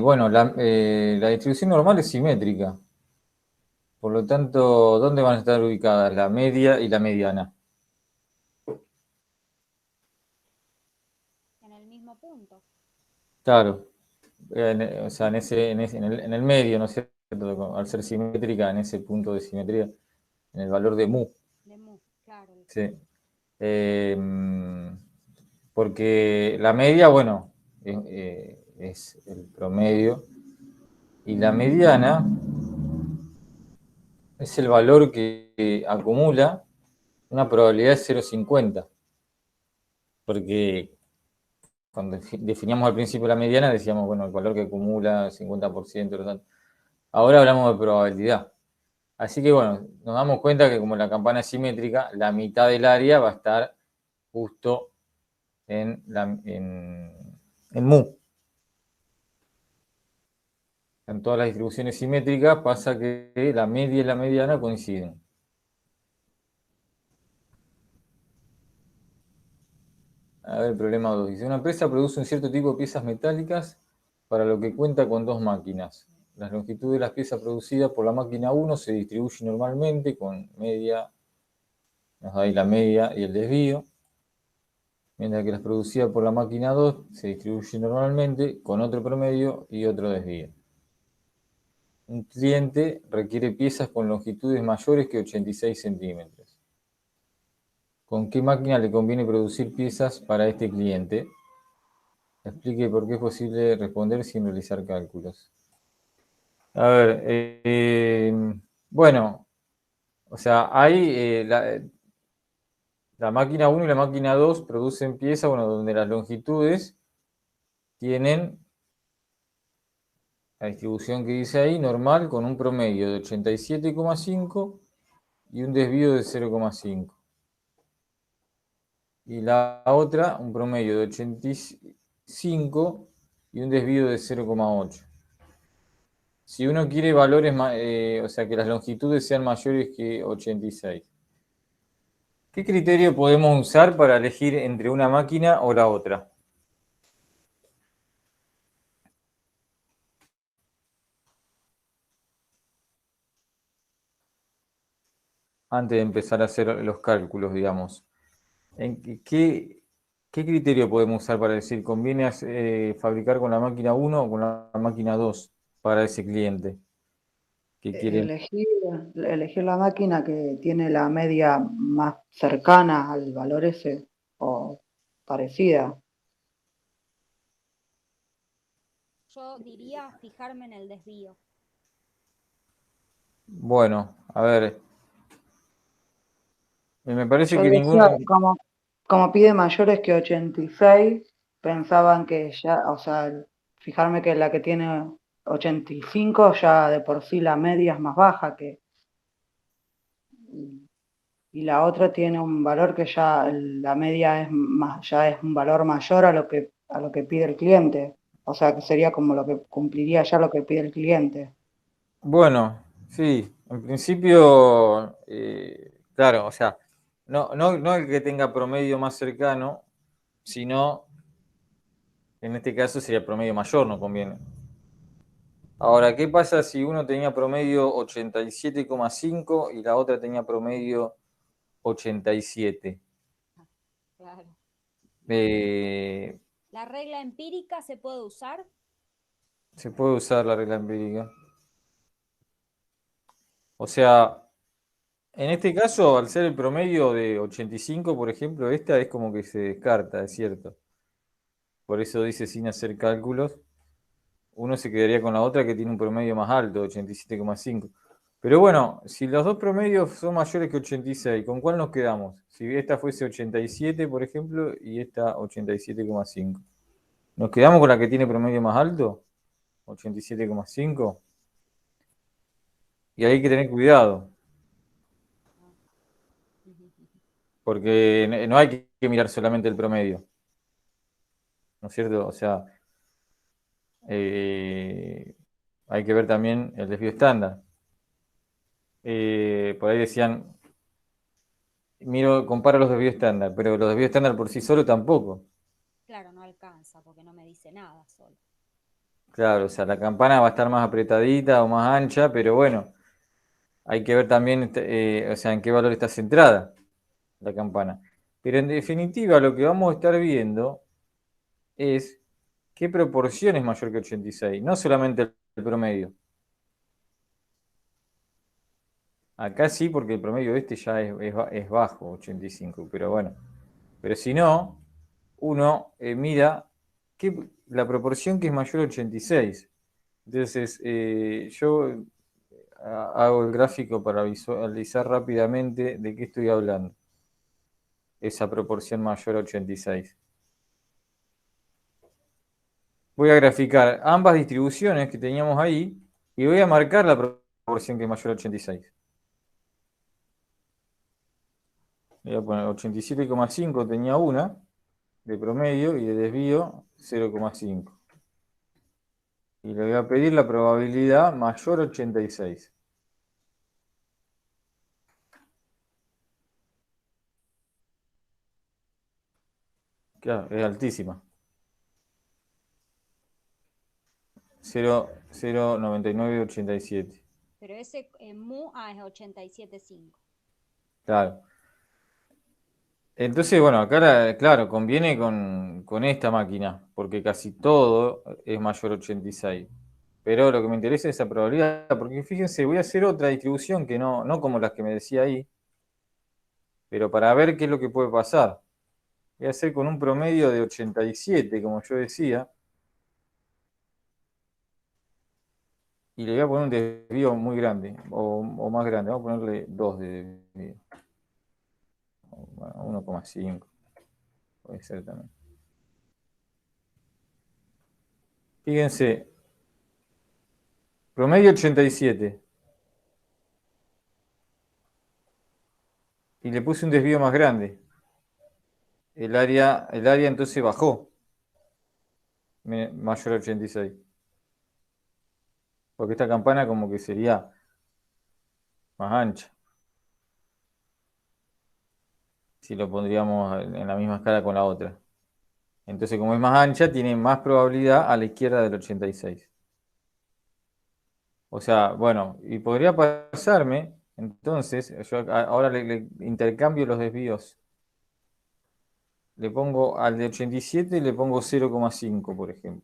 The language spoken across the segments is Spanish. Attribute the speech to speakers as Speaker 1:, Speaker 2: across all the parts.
Speaker 1: Bueno, la distribución normal es simétrica. Por lo tanto, ¿dónde van a estar ubicadas la media y la mediana?
Speaker 2: En el mismo punto.
Speaker 1: Claro, o sea, en el medio, ¿no es cierto? Al ser simétrica, en ese punto de simetría, en el valor de mu.
Speaker 2: De mu, claro.
Speaker 1: Sí. Eh, Porque la media, bueno, es el promedio. Y la mediana es el valor que acumula una probabilidad de 0,50. Porque cuando definíamos al principio la mediana, decíamos, bueno, el valor que acumula 50%. Ahora hablamos de probabilidad. Así que bueno, nos damos cuenta que como la campana es simétrica, la mitad del área va a estar justo en mu. En todas las distribuciones simétricas pasa que la media y la mediana coinciden. A ver, problema 2. Dice, una empresa produce un cierto tipo de piezas metálicas para lo que cuenta con dos máquinas. Las longitudes de las piezas producidas por la máquina 1 se distribuyen normalmente con media, nos da ahí la media y el desvío, mientras que las producidas por la máquina 2 se distribuyen normalmente con otro promedio y otro desvío. Un cliente requiere piezas con longitudes mayores que 86 centímetros. ¿Con qué máquina le conviene producir piezas para este cliente? Explique por qué es posible responder sin realizar cálculos. A ver, bueno, o sea, hay la máquina 1 y la máquina 2 producen piezas, bueno, donde las longitudes tienen la distribución que dice ahí, normal, con un promedio de 87,5 y un desvío de 0,5. Y la otra, un promedio de 85 y un desvío de 0,8. Si uno quiere valores, o sea, que las longitudes sean mayores que 86. ¿Qué criterio podemos usar para elegir entre una máquina o la otra? Antes de empezar a hacer los cálculos, digamos. ¿En qué criterio podemos usar para decir conviene fabricar con la máquina 1 o con la máquina 2 para ese cliente que quiere?
Speaker 3: Elegir, elegir la máquina que tiene la media más cercana al valor ese o parecida.
Speaker 2: Yo diría fijarme en el desvío.
Speaker 1: Bueno, a ver, me parece
Speaker 3: Yo
Speaker 1: que
Speaker 3: decía,
Speaker 1: ninguno.
Speaker 3: como pide mayores que 86, pensaban que ya, o sea, fijarme que la que tiene 85 ya de por sí la media es más baja que, y la otra tiene un valor que ya la media es más, ya es un valor mayor a lo que pide el cliente. O sea que sería como lo que cumpliría ya lo que pide el cliente.
Speaker 1: Bueno, sí, en principio, claro, o sea, no el que tenga promedio más cercano, sino en este caso sería promedio mayor, no conviene. Ahora, ¿qué pasa si uno tenía promedio 87,5 y la otra tenía promedio 87?
Speaker 2: Claro.
Speaker 1: Eh,
Speaker 2: ¿La regla empírica se puede usar?
Speaker 1: Se puede usar la regla empírica. O sea, en este caso, al ser el promedio de 85, por ejemplo, esta es como que se descarta, es cierto. Por eso dice sin hacer cálculos. Uno se quedaría con la otra que tiene un promedio más alto, 87,5. Pero bueno, si los dos promedios son mayores que 86, ¿con cuál nos quedamos? Si esta fuese 87, por ejemplo, y esta 87,5. ¿Nos quedamos con la que tiene promedio más alto? 87,5. Y hay que tener cuidado, porque no hay que mirar solamente el promedio, ¿no es cierto? O sea, eh, hay que ver también el desvío estándar. Por ahí decían, comparo los desvíos estándar, pero los desvíos estándar por sí solo tampoco.
Speaker 2: Claro, no alcanza porque no me dice nada solo.
Speaker 1: Claro, o sea, la campana va a estar más apretadita o más ancha, pero bueno, hay que ver también, o sea, en qué valor está centrada la campana. Pero en definitiva, lo que vamos a estar viendo es qué proporción es mayor que 86, no solamente el promedio. Acá sí, porque el promedio este ya es bajo, 85, pero bueno. Pero si no, uno mira la proporción que es mayor a 86. Entonces, yo hago el gráfico para visualizar rápidamente de qué estoy hablando. Esa proporción mayor a 86. Voy a graficar ambas distribuciones que teníamos ahí y voy a marcar la proporción que es mayor a 86. Voy a poner 87,5 tenía una de promedio y de desvío 0,5. Y le voy a pedir la probabilidad mayor a 86. Claro, es altísima. 0,9987.
Speaker 2: Pero ese mu es 87,5.
Speaker 1: Claro. Entonces, bueno, acá, claro, conviene con esta máquina, porque casi todo es mayor a 86. Pero lo que me interesa es esa probabilidad, porque fíjense, voy a hacer otra distribución que no como las que me decía ahí, pero para ver qué es lo que puede pasar. Voy a hacer con un promedio de 87, como yo decía, y le voy a poner un desvío muy grande, o más grande, vamos a ponerle 2 de desvío. Bueno, 1,5 puede ser también. Fíjense, promedio 87. Y le puse un desvío más grande. El área entonces bajó, mayor a 86. Porque esta campana como que sería más ancha. Si lo pondríamos en la misma escala con la otra. Entonces, como es más ancha, tiene más probabilidad a la izquierda del 86. O sea, bueno, y podría pasarme, entonces, yo ahora le intercambio los desvíos. Le pongo al de 87 y le pongo 0,5, por ejemplo.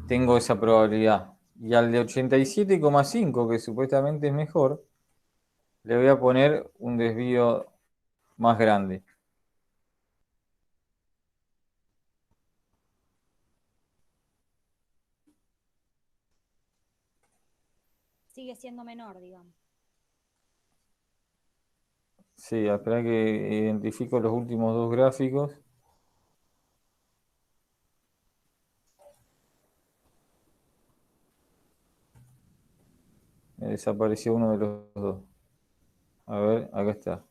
Speaker 1: Tengo esa probabilidad. Y al de 87,5, que supuestamente es mejor, le voy a poner un desvío más grande.
Speaker 2: Sigue siendo menor, digamos.
Speaker 1: Sí, espera que identifico los últimos dos gráficos. Me desapareció uno de los dos. A ver, acá está.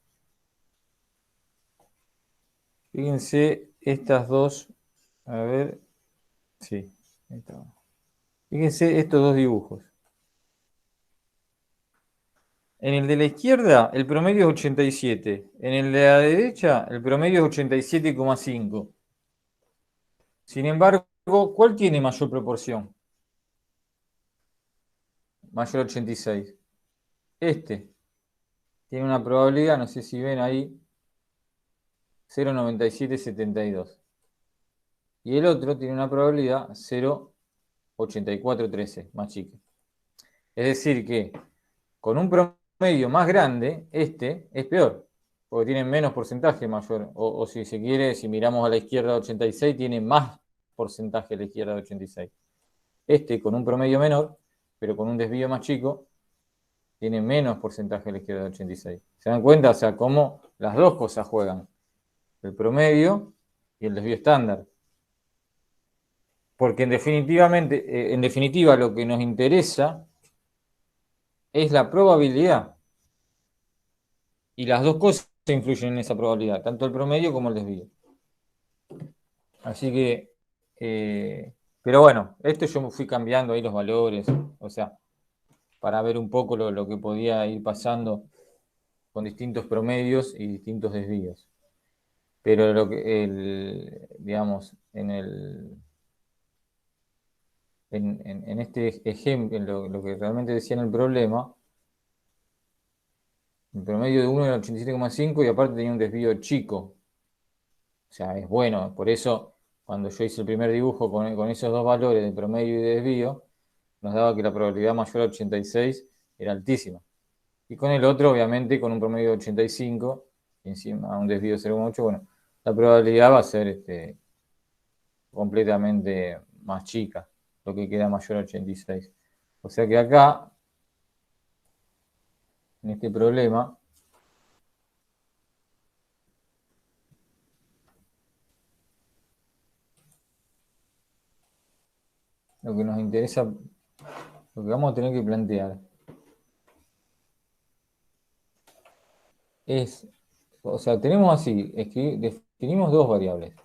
Speaker 1: Fíjense estas dos. A ver, sí. Ahí está. Fíjense estos dos dibujos. En el de la izquierda, el promedio es 87. En el de la derecha, el promedio es 87,5. Sin embargo, ¿cuál tiene mayor proporción? Mayor 86. Este tiene una probabilidad, no sé si ven ahí, 0,9772. Y el otro tiene una probabilidad 0,8413, más chica. Es decir que con un promedio más grande, este es peor, porque tiene menos porcentaje mayor. O si se quiere, si miramos a la izquierda de 86, tiene más porcentaje a la izquierda de 86. Este con un promedio menor, pero con un desvío más chico, tiene menos porcentaje a la izquierda de 86. ¿Se dan cuenta? O sea, cómo las dos cosas juegan. El promedio y el desvío estándar. Porque en definitiva lo que nos interesa es la probabilidad. Y las dos cosas influyen en esa probabilidad, tanto el promedio como el desvío. Así que, pero bueno, esto yo me fui cambiando ahí los valores, o sea, para ver un poco lo que podía ir pasando con distintos promedios y distintos desvíos. Pero digamos, en este ejemplo, en lo que realmente decía en el problema, el promedio de 1 era 87,5 y aparte tenía un desvío chico. O sea, es bueno. Por eso, cuando yo hice el primer dibujo con esos dos valores de promedio y de desvío, nos daba que la probabilidad mayor a 86 era altísima. Y con el otro, obviamente, con un promedio de 85 y encima un desvío de 0,8, bueno, la probabilidad va a ser completamente más chica, lo que queda mayor a 86. O sea que acá, en este problema, lo que nos interesa, lo que vamos a tener que plantear es, o sea, tenemos así, definimos dos variables,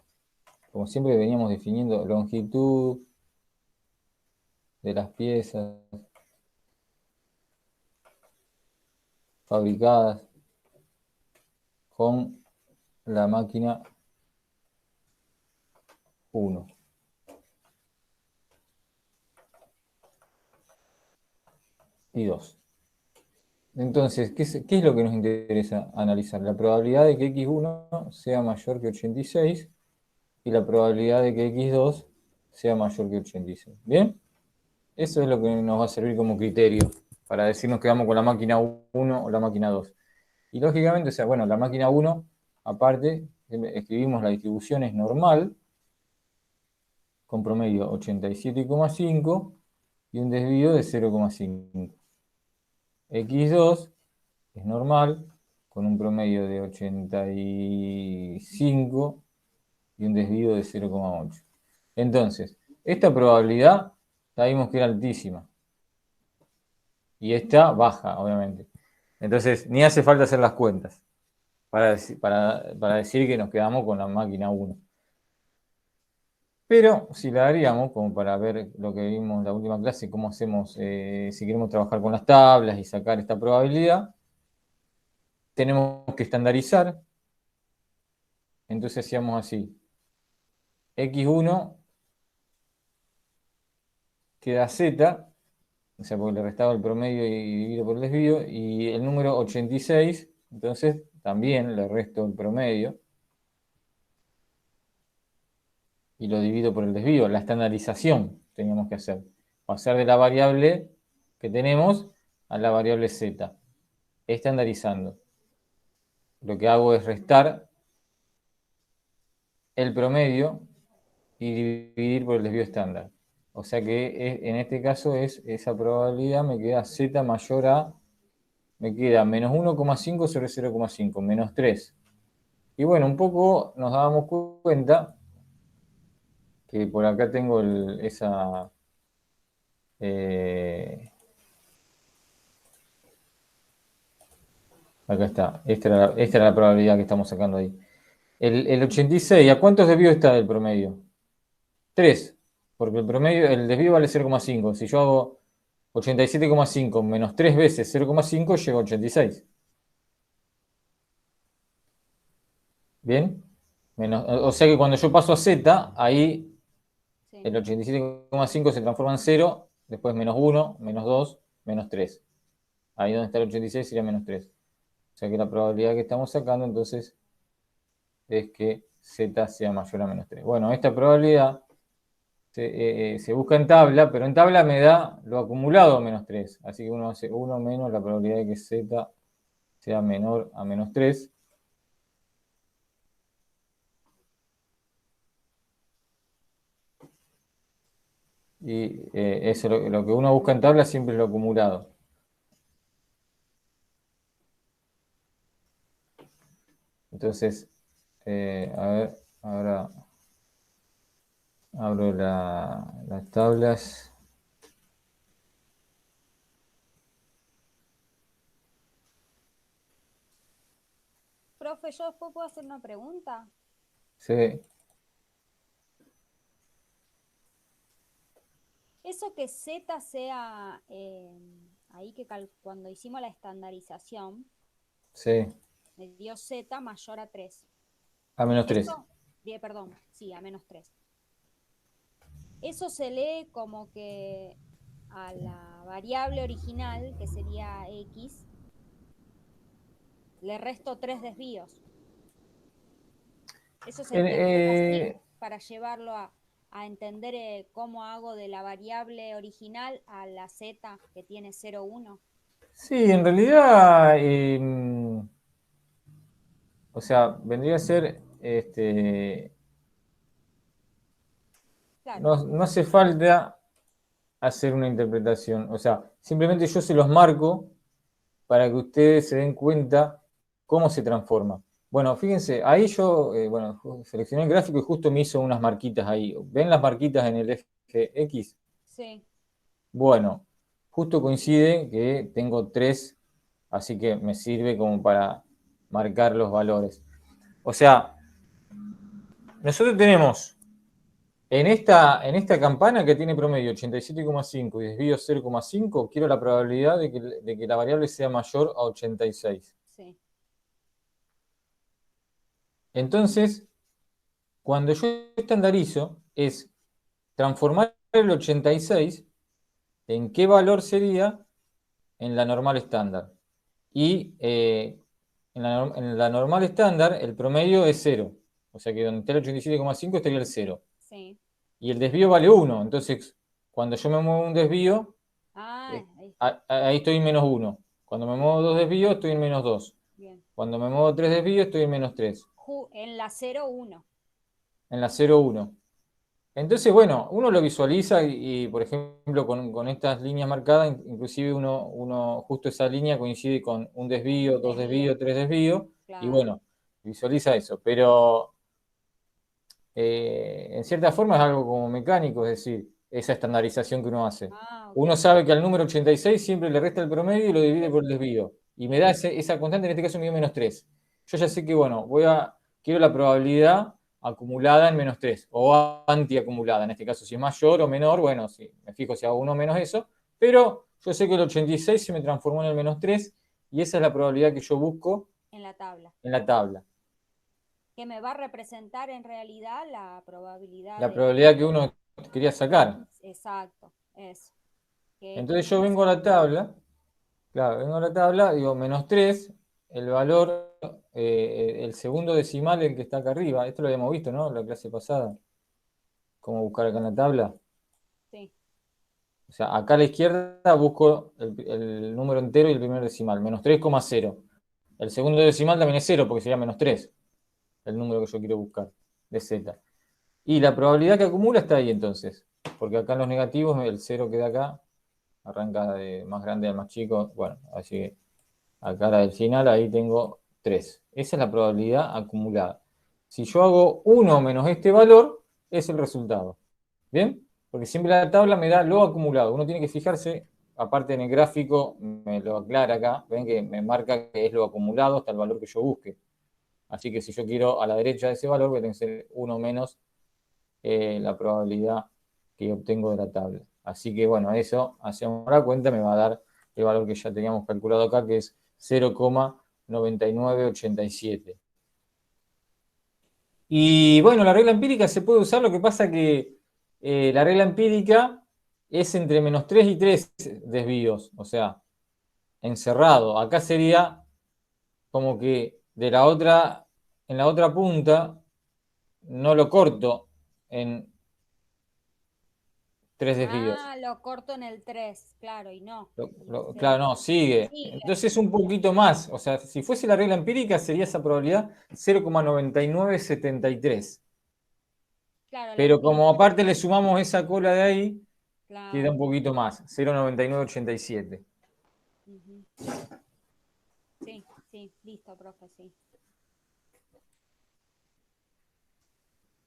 Speaker 1: como siempre veníamos definiendo longitud de las piezas fabricadas con la máquina 1 y 2. Entonces, ¿qué es lo que nos interesa analizar? La probabilidad de que x1 sea mayor que 86 y la probabilidad de que x2 sea mayor que 86. ¿Bien? Eso es lo que nos va a servir como criterio para decir nos quedamos con la máquina 1 o la máquina 2. Y lógicamente, o sea, bueno, la máquina 1, aparte, escribimos la distribución es normal, con promedio 87,5 y un desvío de 0,5. X2 es normal, con un promedio de 85 y un desvío de 0,8. Entonces, esta probabilidad sabemos que era altísima. Y esta baja, obviamente. Entonces, ni hace falta hacer las cuentas para decir que nos quedamos con la máquina 1. Pero si la haríamos, como para ver lo que vimos en la última clase, cómo hacemos, si queremos trabajar con las tablas y sacar esta probabilidad, tenemos que estandarizar. Entonces hacíamos así. X1 queda Z, o sea, porque le restaba el promedio y dividido por el desvío, y el número 86, entonces también le resto el promedio y lo divido por el desvío. La estandarización teníamos que hacer. Pasar de la variable que tenemos a la variable Z. Estandarizando. Lo que hago es restar el promedio y dividir por el desvío estándar. O sea que en este caso esa probabilidad me queda Z mayor a, me queda menos 1,5 sobre 0,5, menos 3. Y bueno, un poco nos dábamos cuenta que por acá tengo esa... acá está, esta era la probabilidad que estamos sacando ahí. El 86, ¿a cuántos desvíos está del promedio? 3, porque el desvío vale 0,5. Si yo hago 87,5 menos 3 veces 0,5, llego a 86. ¿Bien? O sea que cuando yo paso a Z, ahí
Speaker 2: Sí.
Speaker 1: el 87,5 se transforma en 0, después menos 1, menos 2, menos 3. Ahí donde está el 86 sería menos 3. O sea que la probabilidad que estamos sacando entonces es que Z sea mayor a menos 3. Bueno, esta probabilidad se busca en tabla, pero en tabla me da lo acumulado a menos 3. Así que uno hace 1 menos la probabilidad de que Z sea menor a menos 3. Y eso, lo que uno busca en tabla siempre es lo acumulado. Entonces, a ver, ahora abro las tablas.
Speaker 2: Profe, yo después puedo hacer una pregunta.
Speaker 1: Sí,
Speaker 2: Eso que Z sea, ahí que cuando hicimos la estandarización,
Speaker 1: sí,
Speaker 2: me dio Z mayor a 3.
Speaker 1: a menos 3.
Speaker 2: Eso, perdón, sí, a menos 3. Eso se lee como que a la variable original, que sería x, le resto 3 desvíos. Eso se interpreta así para llevarlo a entender cómo hago de la variable original a la z que tiene 0, 1.
Speaker 1: Sí, en realidad, o sea, vendría a ser,
Speaker 2: Claro,
Speaker 1: no hace falta hacer una interpretación, o sea, simplemente yo se los marco para que ustedes se den cuenta cómo se transforma. Bueno, fíjense, ahí yo, bueno, seleccioné el gráfico y justo me hizo unas marquitas ahí. ¿Ven las marquitas en el eje X?
Speaker 2: sí.
Speaker 1: Bueno, justo coincide que tengo 3, así que me sirve como para marcar los valores. O sea, nosotros tenemos en esta campana que tiene promedio 87,5 y desvío 0,5, quiero la probabilidad de que la variable sea mayor a 86.
Speaker 2: Sí.
Speaker 1: Entonces, cuando yo estandarizo, es transformar el 86 en qué valor sería en la normal estándar. Y en la normal estándar, el promedio es 0. O sea que donde está el 87,5 estaría el 0.
Speaker 2: Sí.
Speaker 1: Y el desvío vale 1. Entonces, cuando yo me muevo un desvío,
Speaker 2: Ah, ahí está.
Speaker 1: ahí estoy en menos 1. Cuando me muevo 2 desvíos, estoy en menos 2.
Speaker 2: Bien.
Speaker 1: Cuando me muevo 3 desvíos, estoy en menos 3.
Speaker 2: En la 0, 1.
Speaker 1: En la 0, 1. Entonces, bueno, uno lo visualiza por ejemplo, con estas líneas marcadas, inclusive uno justo esa línea coincide con un desvío, dos desvíos, tres desvíos, y
Speaker 2: Claro.
Speaker 1: bueno, visualiza eso. Pero en cierta forma es algo como mecánico, es decir, esa estandarización que uno hace.
Speaker 2: Ah,
Speaker 1: Uno
Speaker 2: ok.
Speaker 1: sabe que al número 86 siempre le resta el promedio y lo divide por el desvío. Y me da
Speaker 2: Bien.
Speaker 1: esa constante, en este caso me dio menos 3. Yo ya sé que, bueno, quiero la probabilidad acumulada en menos 3 o antiacumulada. En este caso, si es mayor o menor, bueno, si me fijo si hago uno menos eso. Pero yo sé que el 86 se me transformó en el menos 3 y esa es la probabilidad que yo busco
Speaker 2: En la tabla.
Speaker 1: en la tabla.
Speaker 2: Que me va a representar en realidad la probabilidad
Speaker 1: La
Speaker 2: de...
Speaker 1: probabilidad que uno quería sacar.
Speaker 2: Exacto, eso. Que
Speaker 1: Entonces yo
Speaker 2: viene a
Speaker 1: vengo
Speaker 2: ser
Speaker 1: a
Speaker 2: el
Speaker 1: la
Speaker 2: promedio.
Speaker 1: tabla. Claro, vengo a la tabla, digo menos 3, el valor, el segundo decimal, el que está acá arriba. Esto lo habíamos visto, ¿no? En la clase pasada. Cómo buscar acá en la tabla.
Speaker 2: Sí,
Speaker 1: O sea, acá a la izquierda busco el número entero y el primer decimal, menos 3,0. El segundo decimal también es 0, porque sería menos 3, el número que yo quiero buscar, de z. Y la probabilidad que acumula está ahí entonces, porque acá en los negativos el 0 queda acá, arranca de más grande al más chico, bueno, así que acá la del final, ahí tengo 3. Esa es la probabilidad acumulada. Si yo hago 1 menos este valor, es el resultado. ¿Bien? Porque siempre la tabla me da lo acumulado. Uno tiene que fijarse, aparte en el gráfico, me lo aclara acá, ven que me marca que es lo acumulado hasta el valor que yo busque. Así que si yo quiero a la derecha de ese valor, voy a tener que ser 1 menos la probabilidad que obtengo de la tabla. Así que bueno, eso, hacemos la cuenta, me va a dar el valor que ya teníamos calculado acá, que es 0,9987. Y bueno, la regla empírica se puede usar, lo que pasa que la regla empírica es entre menos 3 y 3 desvíos, o sea, encerrado. Acá sería como que en la otra punta no lo corto en 3 desvíos.
Speaker 2: ah, lo corto en el 3, claro, y no.
Speaker 1: Claro, no, sigue.
Speaker 2: Sigue.
Speaker 1: Entonces un poquito más. O sea, si fuese la regla empírica, sería esa probabilidad 0,9973.
Speaker 2: Claro, la
Speaker 1: Pero como
Speaker 2: empírica.
Speaker 1: aparte le sumamos esa cola de ahí, queda
Speaker 2: Claro.
Speaker 1: un poquito más, 0,9987.
Speaker 2: Ujú. Sí, sí, listo, profe, sí.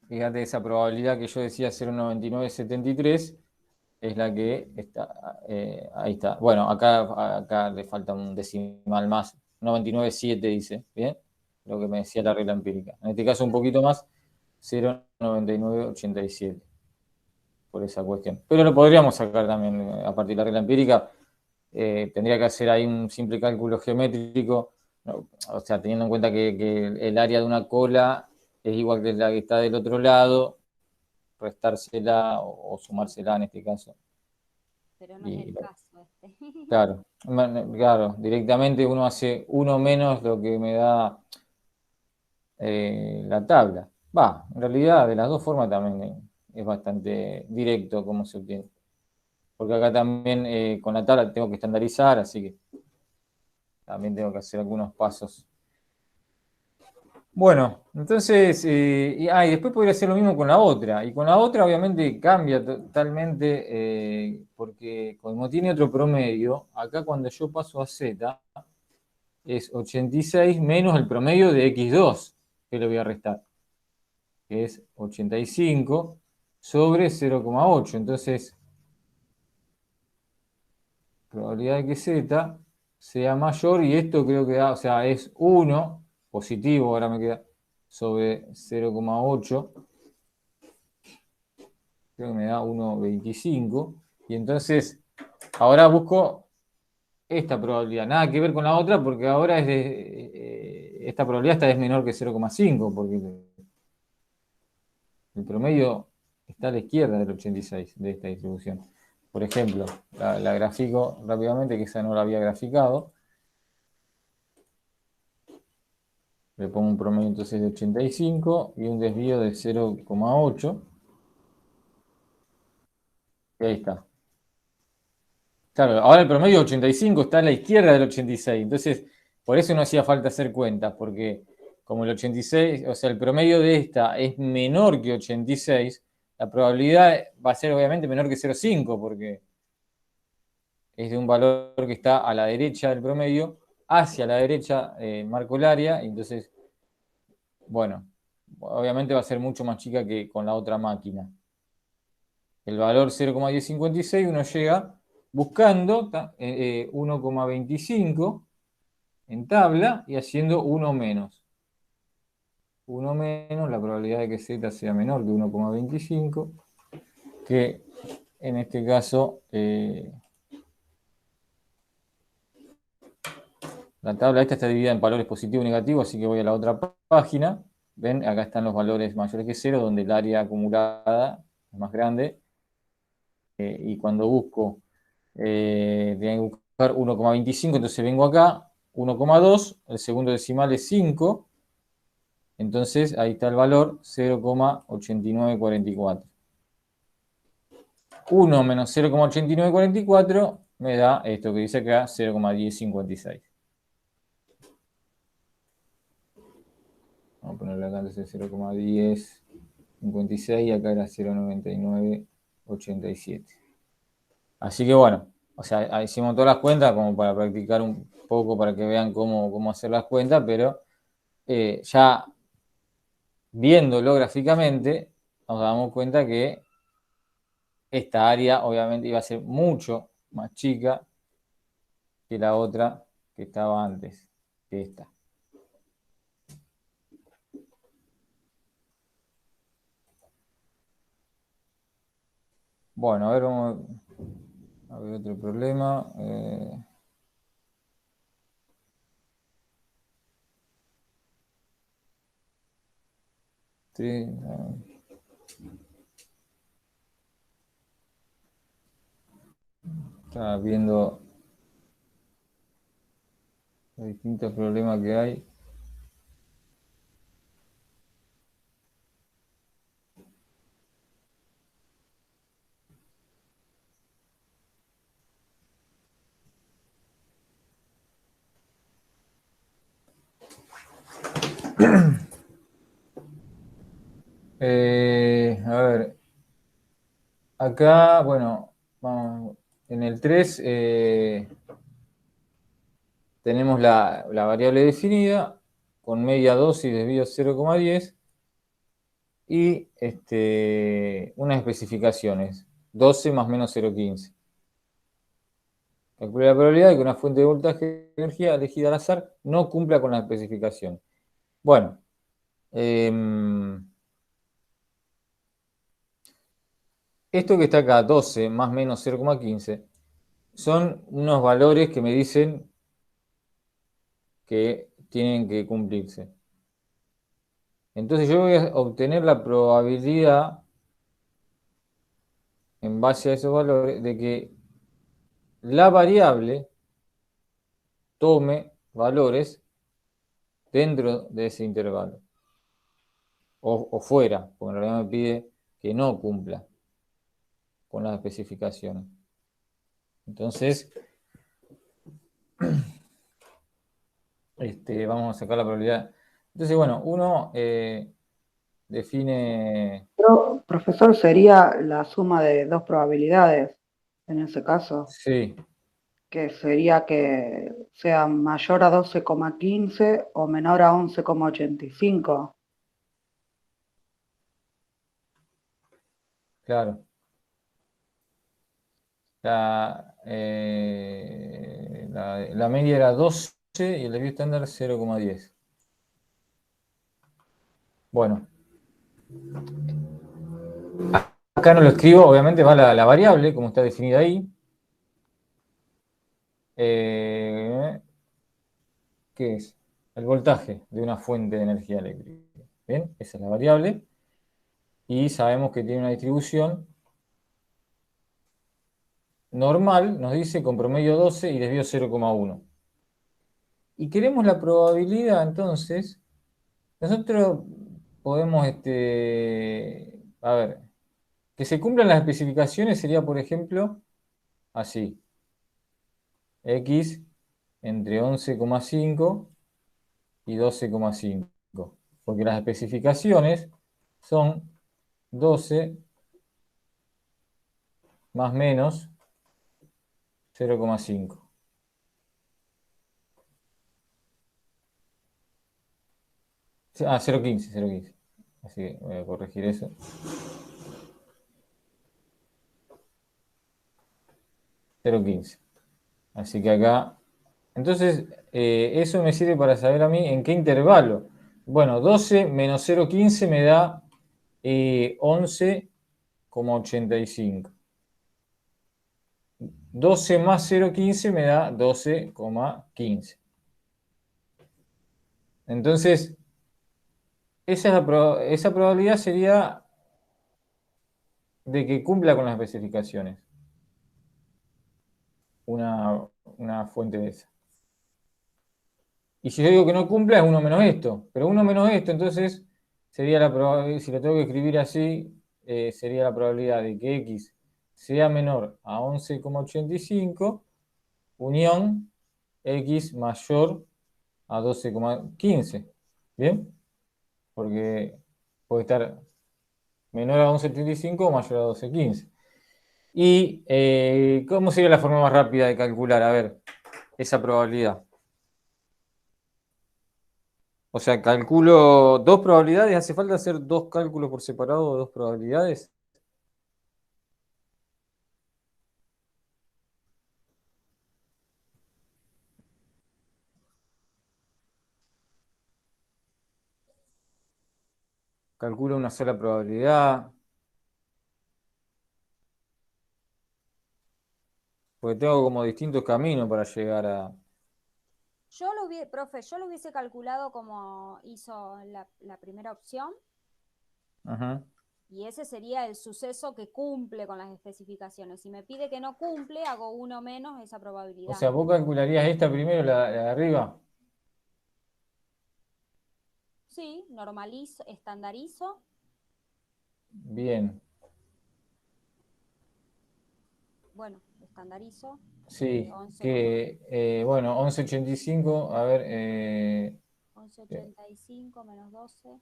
Speaker 1: Fíjate, esa probabilidad que yo decía 0,9973 es la que está, ahí está. Bueno, acá le falta un decimal más, 99,7 dice, ¿bien? Lo que me decía la regla empírica. En este caso un poquito más, 0,9987, por esa cuestión. Pero lo podríamos sacar también a partir de la regla empírica. Tendría que hacer ahí un simple cálculo geométrico, ¿no? O sea, teniendo en cuenta que el área de una cola es igual que la que está del otro lado, restársela o sumársela en este cazo.
Speaker 2: Pero no es el caso este.
Speaker 1: Claro, claro, directamente uno hace uno menos lo que me da la tabla. Va, en realidad de las dos formas también es bastante directo cómo se obtiene. Porque acá también con la tabla tengo que estandarizar, así que también tengo que hacer algunos pasos. Bueno, entonces, y después podría hacer lo mismo con la otra. Y con la otra obviamente cambia totalmente, porque como tiene otro promedio, acá cuando yo paso a Z, es 86 menos el promedio de X2, que le voy a restar, que es 85 sobre 0,8. Entonces, probabilidad de que Z sea mayor, y esto creo que da, o sea, es 1 positivo, ahora me queda sobre 0,8, creo que me da 1,25, y entonces ahora busco esta probabilidad, nada que ver con la otra, porque ahora esta probabilidad esta es menor que 0,5, porque el promedio está a la izquierda del 86 de esta distribución. Por ejemplo, la grafico rápidamente, que esa no la había graficado. Le pongo un promedio entonces de 85 y un desvío de 0,8. Y ahí está. Claro, ahora el promedio de 85 está a la izquierda del 86. Entonces, por eso no hacía falta hacer cuentas, porque como el 86, o sea, el promedio de esta es menor que 86, la probabilidad va a ser obviamente menor que 0,5, porque es de un valor que está a la derecha del promedio, hacia la derecha marco el área, y entonces, bueno, obviamente va a ser mucho más chica que con la otra máquina. El valor 0,1056 uno llega buscando 1,25 en tabla y haciendo 1 menos. 1 menos la probabilidad de que Z sea menor que 1,25, que en este caso la tabla esta está dividida en valores positivos y negativos, así que voy a la otra página. Ven, acá están los valores mayores que 0, donde el área acumulada es más grande. Y cuando busco, tengo que buscar 1,25, entonces vengo acá, 1,2, el segundo decimal es 5, entonces ahí está el valor 0,8944. 1 menos 0,8944 me da esto que dice acá, 0,1056. Vamos a ponerle acá entonces 0,1056 y acá era 0,9987. Así que bueno, o sea, hicimos todas las cuentas como para practicar un poco, para que vean cómo hacer las cuentas, pero ya viéndolo gráficamente, nos damos cuenta que esta área obviamente iba a ser mucho más chica que la otra que estaba antes, que esta. Bueno, a ver, vamos a ver otro problema. Sí, estaba viendo los distintos problemas que hay. A ver, acá, bueno, vamos, en el 3 tenemos la variable definida con media dosis desvío 0,10 y unas especificaciones, 12 más menos 0,15. Calcula la probabilidad de que una fuente de voltaje de energía elegida al azar no cumpla con la especificación. Bueno, esto que está acá, 12 más menos 0,15, son unos valores que me dicen que tienen que cumplirse. Entonces yo voy a obtener la probabilidad en base a esos valores, de que la variable tome valores dentro de ese intervalo. O fuera, porque en realidad me pide que no cumpla con las especificaciones. Entonces, vamos a sacar la probabilidad. Entonces, bueno, uno define...
Speaker 3: Pero, profesor, sería la suma de dos probabilidades en ese caso,
Speaker 1: Sí,
Speaker 3: que sería que sea mayor a 12,15 o menor a 11,85.
Speaker 1: claro. La media era 12 y el desvío estándar 0,10. Bueno, acá no lo escribo, obviamente va la variable, como está definida ahí. ¿Qué es? El voltaje de una fuente de energía eléctrica. Bien, esa es la variable. Y sabemos que tiene una distribución normal, nos dice con promedio 12 y desvío 0,1. Y queremos la probabilidad, entonces, nosotros podemos, a ver, que se cumplan las especificaciones sería, por ejemplo, así. X entre 11,5 y 12,5. Porque las especificaciones son 12 más menos 0,5. Ah, 0,15, 0,15. Así que voy a corregir eso. 0,15. Así que acá. Entonces, eso me sirve para saber a mí en qué intervalo. Bueno, 12 menos 0,15 me da 11,85. 12 más 0,15 me da 12,15. Entonces, esa probabilidad sería de que cumpla con las especificaciones una fuente de esa. Y si yo digo que no cumpla, es 1 menos esto. Pero 1 menos esto, entonces, sería la probabilidad, si lo tengo que escribir así, sería la probabilidad de que X sea menor a 11,85, unión X mayor a 12,15. ¿Bien? Porque puede estar menor a 11,85 o mayor a 12,15. ¿Y cómo sería la forma más rápida de calcular, a ver, esa probabilidad? O sea, calculo dos probabilidades. ¿Hace falta hacer dos cálculos por separado de dos probabilidades? Calculo una sola probabilidad. Porque tengo como distintos caminos para llegar a...
Speaker 2: Profe, yo lo hubiese calculado como hizo la primera opción,
Speaker 1: Ajá.
Speaker 2: y ese sería el suceso que cumple con las especificaciones. Si me pide que no cumple, hago uno menos esa
Speaker 1: O
Speaker 2: probabilidad.
Speaker 1: sea, vos calcularías esta primero, la de arriba.
Speaker 2: Sí, normalizo, estandarizo.
Speaker 1: Bien.
Speaker 2: Bueno, estandarizo.
Speaker 1: Sí.
Speaker 2: 11,
Speaker 1: Que, bueno, 11,85. A ver.
Speaker 2: 11,85 menos 12.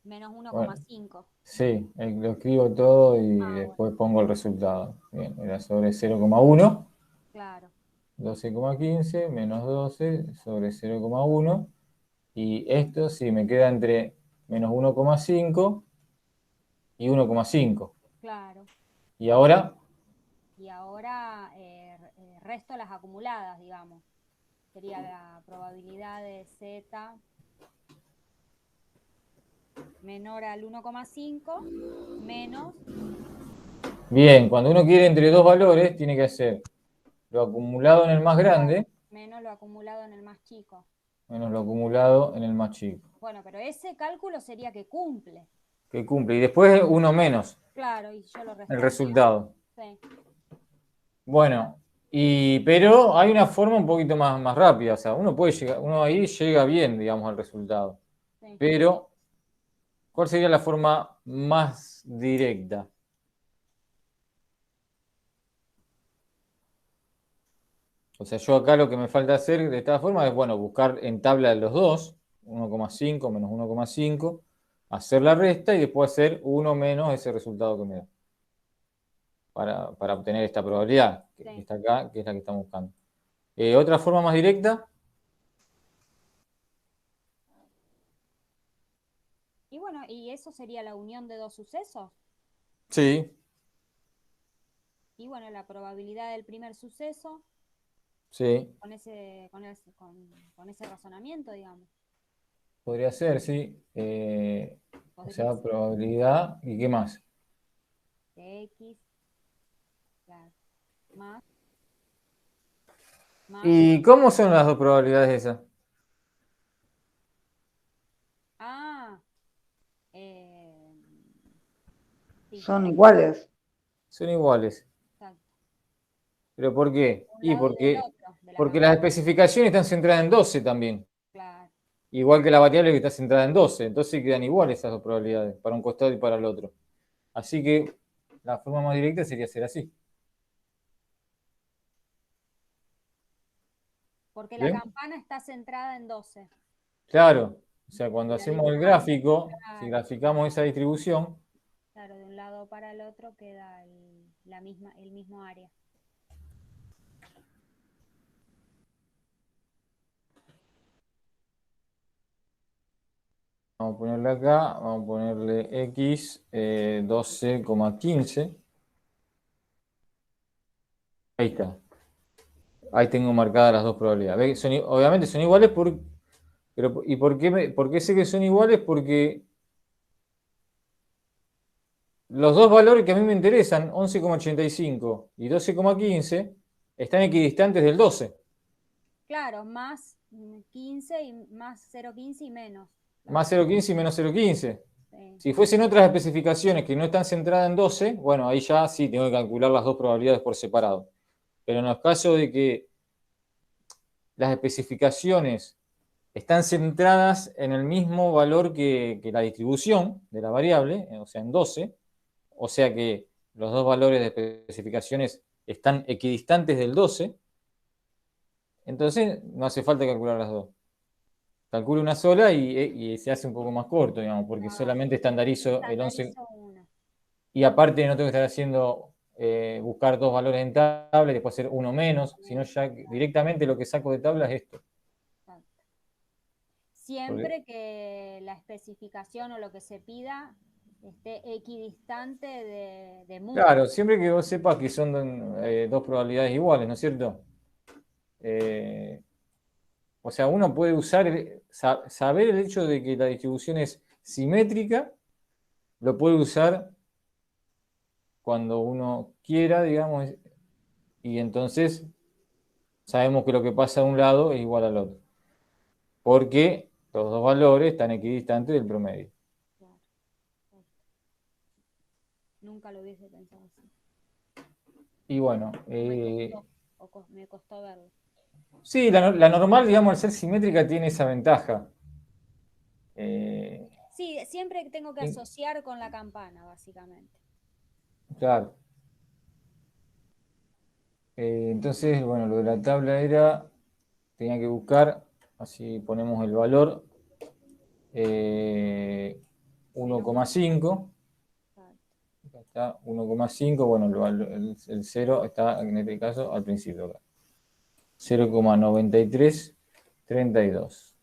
Speaker 2: Menos
Speaker 1: Bueno,
Speaker 2: 1,5.
Speaker 1: sí, lo escribo todo y
Speaker 2: Bueno,
Speaker 1: después pongo el resultado. Bien, era sobre 0,1.
Speaker 2: claro.
Speaker 1: 12,15 menos 12 sobre 0,1. Y esto sí me queda entre menos 1,5 y 1,5.
Speaker 2: Claro.
Speaker 1: Y ahora,
Speaker 2: Y ahora resto las acumuladas, digamos. Sería la probabilidad de Z menor al 1,5 menos,
Speaker 1: bien, cuando uno quiere entre dos valores, tiene que hacer lo acumulado en el más
Speaker 2: claro,
Speaker 1: grande
Speaker 2: menos lo acumulado en el más chico.
Speaker 1: menos lo acumulado en el más chico.
Speaker 2: Bueno, pero ese cálculo sería que cumple.
Speaker 1: Que cumple. Y después uno menos,
Speaker 2: Claro, y yo lo
Speaker 1: el
Speaker 2: restaría.
Speaker 1: resultado.
Speaker 2: Sí.
Speaker 1: Bueno, pero hay una forma un poquito más rápida. O sea, uno puede llegar, uno ahí llega bien, digamos, al resultado.
Speaker 2: Sí.
Speaker 1: Pero, ¿cuál sería la forma más directa? O sea, yo acá lo que me falta hacer de esta forma es, bueno, buscar en tabla de los dos, 1,5 menos 1,5, hacer la resta y después hacer 1 menos ese resultado que me da. Para obtener esta probabilidad que está acá, que es la que estamos buscando. ¿Otra forma más directa?
Speaker 2: Y bueno, ¿y eso sería la unión de dos sucesos?
Speaker 1: Sí,
Speaker 2: Y bueno, la probabilidad del primer suceso
Speaker 1: sí,
Speaker 2: con ese razonamiento, digamos.
Speaker 1: podría ser, sí. O
Speaker 2: Podría
Speaker 1: sea,
Speaker 2: ser
Speaker 1: probabilidad, ¿y qué más?
Speaker 2: de X, claro, más, más.
Speaker 1: ¿Y cómo son las dos probabilidades esas?
Speaker 2: Ah, eh, sí,
Speaker 3: Son iguales.
Speaker 1: Son iguales.
Speaker 2: exacto.
Speaker 1: ¿Pero por qué?
Speaker 2: Un
Speaker 1: Y
Speaker 2: lado y del
Speaker 1: porque,
Speaker 2: otro, de la
Speaker 1: porque las
Speaker 2: campana,
Speaker 1: especificaciones están centradas en 12 también.
Speaker 2: claro.
Speaker 1: Igual que la variable que está centrada en 12. Entonces quedan iguales esas dos probabilidades, para un costado y para el otro. Así que la forma más directa sería hacer así.
Speaker 2: Porque la
Speaker 1: ¿Bien?
Speaker 2: campana está centrada en 12.
Speaker 1: Claro. O sea, cuando
Speaker 2: Si la
Speaker 1: hacemos el
Speaker 2: dibujamos,
Speaker 1: gráfico, si
Speaker 2: claro,
Speaker 1: graficamos esa distribución,
Speaker 2: claro, de un lado para el otro queda el mismo área.
Speaker 1: vamos a ponerle acá, vamos a ponerle x 12,15. Ahí está. Ahí tengo marcadas las dos probabilidades. ¿Ves? Obviamente son iguales pero ¿y por qué sé que son iguales? Porque los dos valores que a mí me interesan, 11,85 y 12,15, están equidistantes del 12.
Speaker 2: Claro, más 15 y más 0,15 y menos.
Speaker 1: Más 0,15 y menos 0,15.
Speaker 2: Sí,
Speaker 1: Si fuesen otras especificaciones que no están centradas en 12, bueno, ahí ya sí tengo que calcular las dos probabilidades por separado. Pero en los casos de que las especificaciones están centradas en el mismo valor que la distribución de la variable, o sea, en 12, o sea que los dos valores de especificaciones están equidistantes del 12, entonces no hace falta calcular las dos. Calculo una sola y se hace un poco más corto, digamos, porque
Speaker 2: ah,
Speaker 1: solamente estandarizo el 11
Speaker 2: estandarizo una.
Speaker 1: y aparte no tengo que estar haciendo buscar dos valores en tabla y después hacer uno menos, sino ya directamente lo que saco de tabla es esto.
Speaker 2: Exacto.
Speaker 1: Porque,
Speaker 2: Siempre que la especificación o lo que se pida esté equidistante de mucho.
Speaker 1: claro, siempre que vos sepas que son dos probabilidades iguales, ¿no es cierto? Eh, o sea, uno puede usar, saber el hecho de que la distribución es simétrica, lo puede usar cuando uno quiera, digamos, y entonces sabemos que lo que pasa a un lado es igual al otro, porque los dos valores están equidistantes del promedio.
Speaker 2: Claro, exacto. Nunca lo hubiese pensado así.
Speaker 1: Y bueno,
Speaker 2: Me costó, me costó verlo.
Speaker 1: sí, la normal, digamos, al ser simétrica tiene esa ventaja. Eh,
Speaker 2: Sí, siempre tengo que
Speaker 1: y-
Speaker 2: asociar con la campana, básicamente.
Speaker 1: claro. Entonces, bueno, lo de la tabla era, tenía que buscar, así ponemos el valor, eh,
Speaker 2: Menos
Speaker 1: 1,5.
Speaker 2: exacto.
Speaker 1: Acá está 1,5, bueno, el 0 está en este caso al principio acá. 0,9332.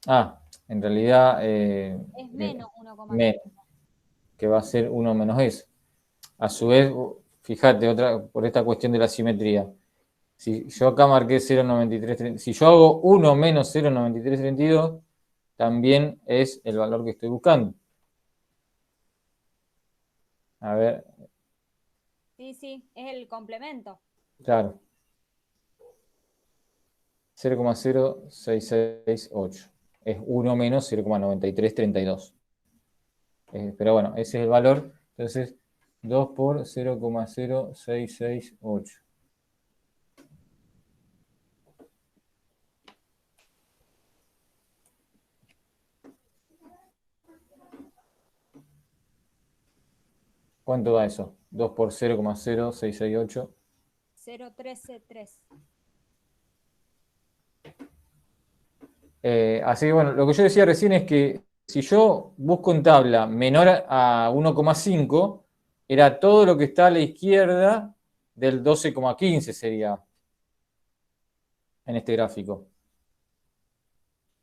Speaker 1: Ah, en realidad,
Speaker 2: Es menos 1,5.
Speaker 1: menos, que va a ser 1 menos eso. A su vez, fíjate, por esta cuestión de la simetría. Si yo acá marqué 0,93, si yo hago 1 menos 0,9332, también es el valor que estoy buscando. A ver,
Speaker 2: Sí, sí, es el complemento.
Speaker 1: claro. 0,0668. Es 1 menos 0,9332. Pero bueno, ese es el valor. Entonces, 2 por 0,0668. ¿Cuánto da eso? 2 por 0,0668.
Speaker 2: 0,133.
Speaker 1: Así que bueno, lo que yo decía recién es que si yo busco en tabla menor a 1,5, era todo lo que está a la izquierda del 12,15 sería en este gráfico.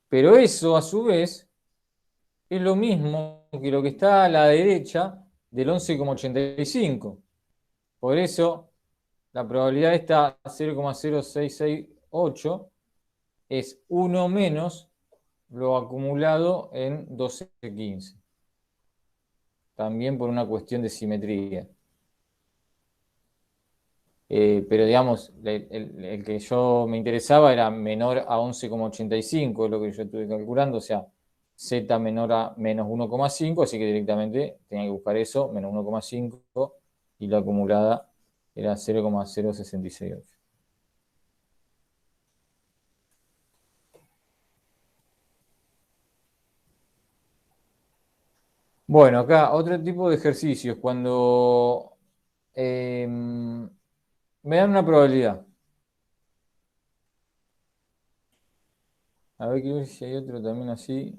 Speaker 1: Pero eso, a su vez, es lo mismo que lo que está a la derecha del 11,85. Por eso, la probabilidad está 0,0668 es 1 menos lo acumulado en 12,15. También por una cuestión de simetría. Pero digamos, el que yo me interesaba era menor a 11,85, es lo que yo estuve calculando, o sea, z menor a menos 1,5, así que directamente tenía que buscar eso, menos 1,5, y la acumulada era 0,0668. Bueno, acá otro tipo de ejercicios, cuando me dan una probabilidad. A ver, quiero ver si hay otro también así.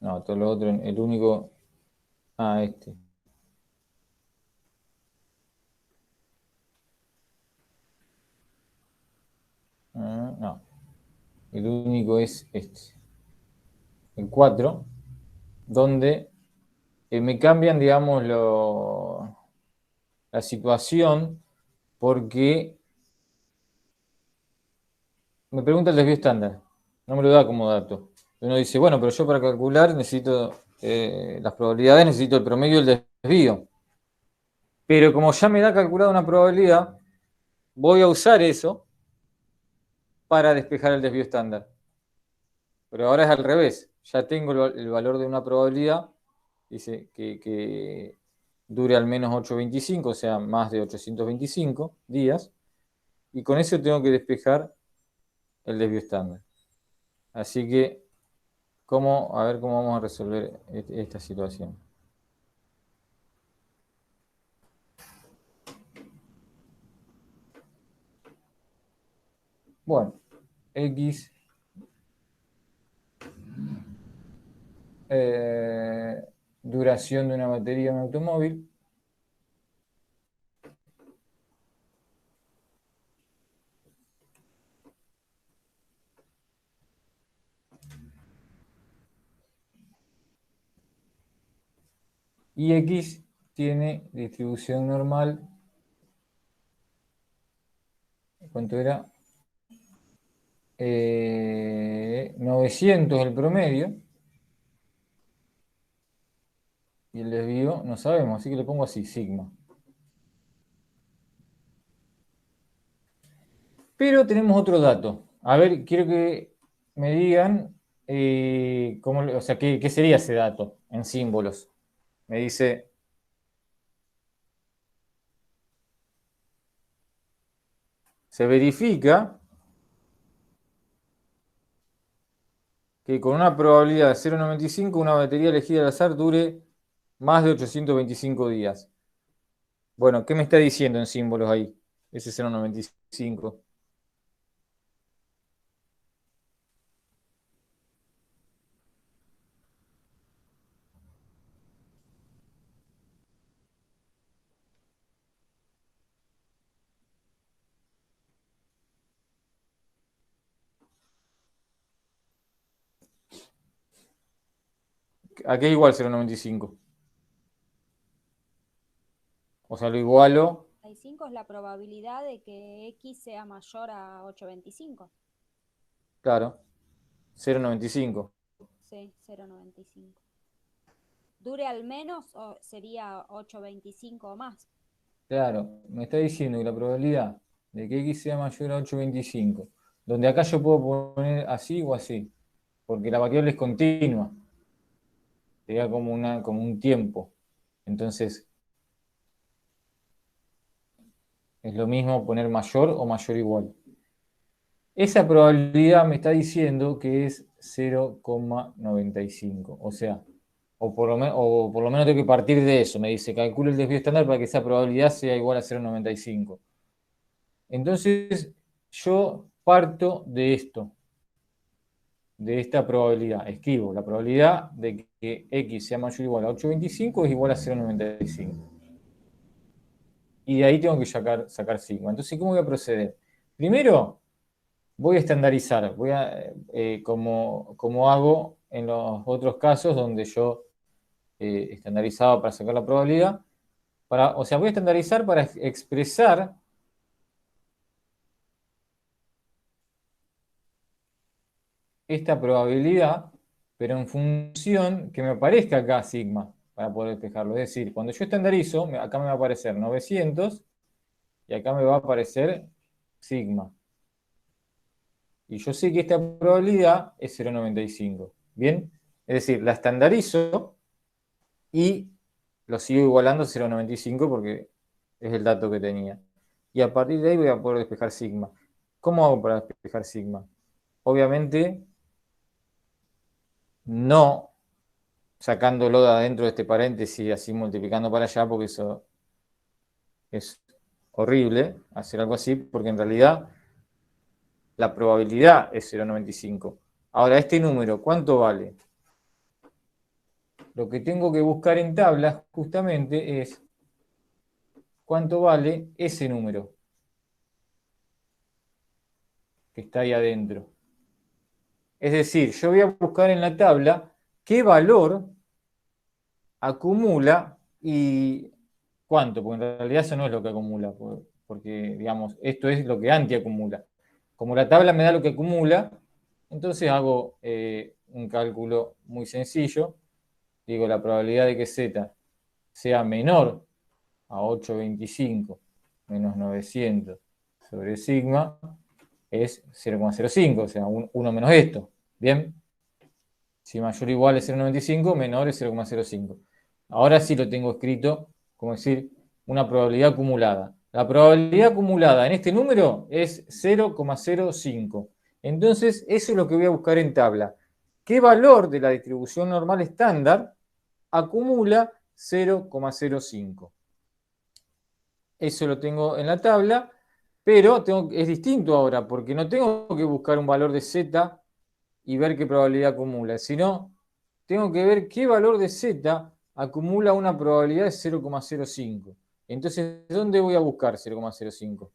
Speaker 1: No, todo lo otro, el único. Ah, este. No, el único es este. El 4, donde me cambian, digamos, la situación porque me pregunta el desvío estándar. No me lo da como dato. Uno dice, bueno, pero yo para calcular necesito las probabilidades, necesito el promedio del desvío. Pero como ya me da calculada una probabilidad, voy a usar eso para despejar el desvío estándar. Pero ahora es al revés. Ya tengo el valor de una probabilidad, dice que dure al menos 825, o sea, más de 825 días, y con eso tengo que despejar el desvío estándar. Así que, a ver cómo vamos a resolver esta situación. Bueno, X duración de una batería en un automóvil. Y X tiene distribución normal. ¿Cuánto era? 900 el promedio. Y el desvío no sabemos, así que le pongo así, sigma. Pero tenemos otro dato. A ver, quiero que me digan o sea, qué sería ese dato en símbolos. Me dice, se verifica que con una probabilidad de 0,95 una batería elegida al azar dure más de 825 días. Bueno, ¿qué me está diciendo en símbolos ahí? Ese 0,95. ¿A qué es igual 0,95? O sea, lo igualo.
Speaker 2: 5 es la probabilidad de que X sea mayor a 825.
Speaker 1: Claro, 0,95.
Speaker 2: Sí, 0,95. dure al menos o sería 8,25 o más.
Speaker 1: Claro, me está diciendo que la probabilidad de que X sea mayor a 8,25, donde acá yo puedo poner así o así, porque la variable es continua, sería como un tiempo. Entonces, es lo mismo poner mayor o mayor o igual. Esa probabilidad me está diciendo que es 0,95. O sea, o por lo menos tengo que partir de eso. Me dice, calcule el desvío estándar para que esa probabilidad sea igual a 0,95. Entonces, yo parto de esto, de esta probabilidad. Escribo la probabilidad de que X sea mayor o igual a 8,25 es igual a 0,95. Y de ahí tengo que sacar sigma. Entonces, ¿cómo voy a proceder? Primero, voy a estandarizar, como hago en los otros casos donde yo estandarizaba para sacar la probabilidad. O sea, voy a estandarizar para expresar esta probabilidad, pero en función que me aparezca acá sigma, para poder despejarlo. Es decir, cuando yo estandarizo, acá me va a aparecer 900 y acá me va a aparecer sigma. Y yo sé que esta probabilidad es 0,95. ¿Bien? Es decir, la estandarizo y lo sigo igualando a 0,95 porque es el dato que tenía. Y a partir de ahí voy a poder despejar sigma. ¿Cómo hago para despejar sigma? Obviamente, no sacándolo de adentro de este paréntesis y así multiplicando para allá, porque eso es horrible, hacer algo así, porque en realidad la probabilidad es 0,95. Ahora, este número, ¿cuánto vale? Lo que tengo que buscar en tablas justamente es cuánto vale ese número que está ahí adentro. Es decir, yo voy a buscar en la tabla qué valor acumula y cuánto, porque en realidad eso no es lo que acumula, porque digamos, esto es lo que antiacumula. Como la tabla me da lo que acumula, entonces hago un cálculo muy sencillo. Digo, la probabilidad de que Z sea menor a 8,25 menos 900 sobre sigma es 0,05, o sea, 1 menos esto. ¿Bien? Si mayor o igual es 0,95, menor es 0,05. Ahora sí lo tengo escrito, como decir, una probabilidad acumulada. La probabilidad acumulada en este número es 0,05. Entonces, eso es lo que voy a buscar en tabla. ¿Qué valor de la distribución normal estándar acumula 0,05? Eso lo tengo en la tabla, pero es distinto ahora, porque no tengo que buscar un valor de Z y ver qué probabilidad acumula, sino tengo que ver qué valor de Z acumula una probabilidad de 0,05. Entonces, ¿dónde voy a buscar 0,05?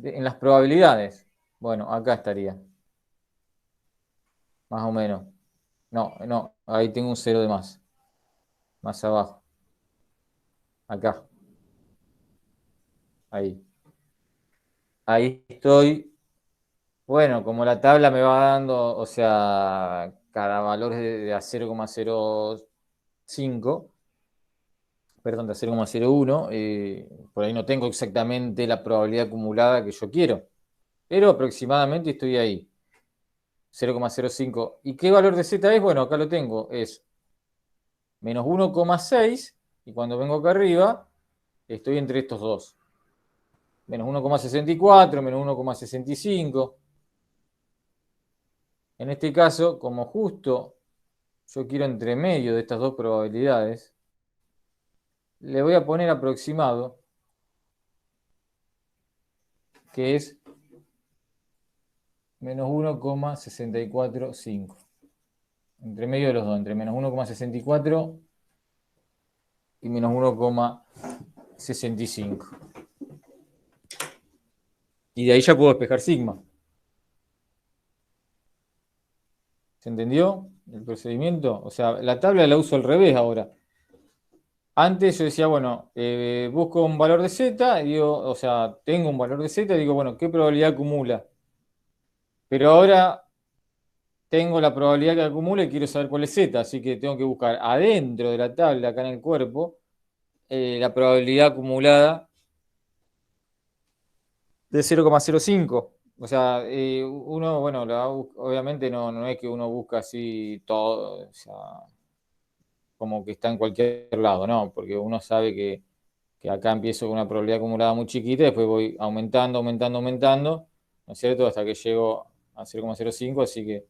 Speaker 1: En las probabilidades. Bueno, acá estaría. Más o menos. No, ahí tengo un 0 de más. Más abajo. Acá. Ahí. Ahí estoy. Bueno, como la tabla me va dando, o sea, cada valor es de a 0,05, perdón, de 0,01, por ahí no tengo exactamente la probabilidad acumulada que yo quiero, pero aproximadamente estoy ahí, 0,05. ¿Y qué valor de Z es? Bueno, acá lo tengo, es menos 1,6, y cuando vengo acá arriba, estoy entre estos dos, menos 1,64, menos 1,65. En este caso, como justo yo quiero entre medio de estas dos probabilidades, le voy a poner aproximado, que es menos 1,645. Entre medio de los dos, entre menos 1,64 y menos 1,65. Y de ahí ya puedo despejar sigma. ¿Se entendió el procedimiento? O sea, la tabla la uso al revés ahora. Antes yo decía, bueno, busco un valor de Z, y digo, o sea, tengo un valor de Z, y digo, bueno, ¿qué probabilidad acumula? Pero ahora tengo la probabilidad que acumule y quiero saber cuál es Z, así que tengo que buscar adentro de la tabla, acá en el cuerpo, la probabilidad acumulada de 0,05. O sea, uno, bueno, obviamente no es que uno busca así todo, o sea, como que está en cualquier lado, ¿no? Porque uno sabe que acá empiezo con una probabilidad acumulada muy chiquita y después voy aumentando, aumentando, aumentando, ¿no es cierto? Hasta que llego a 0,05, así que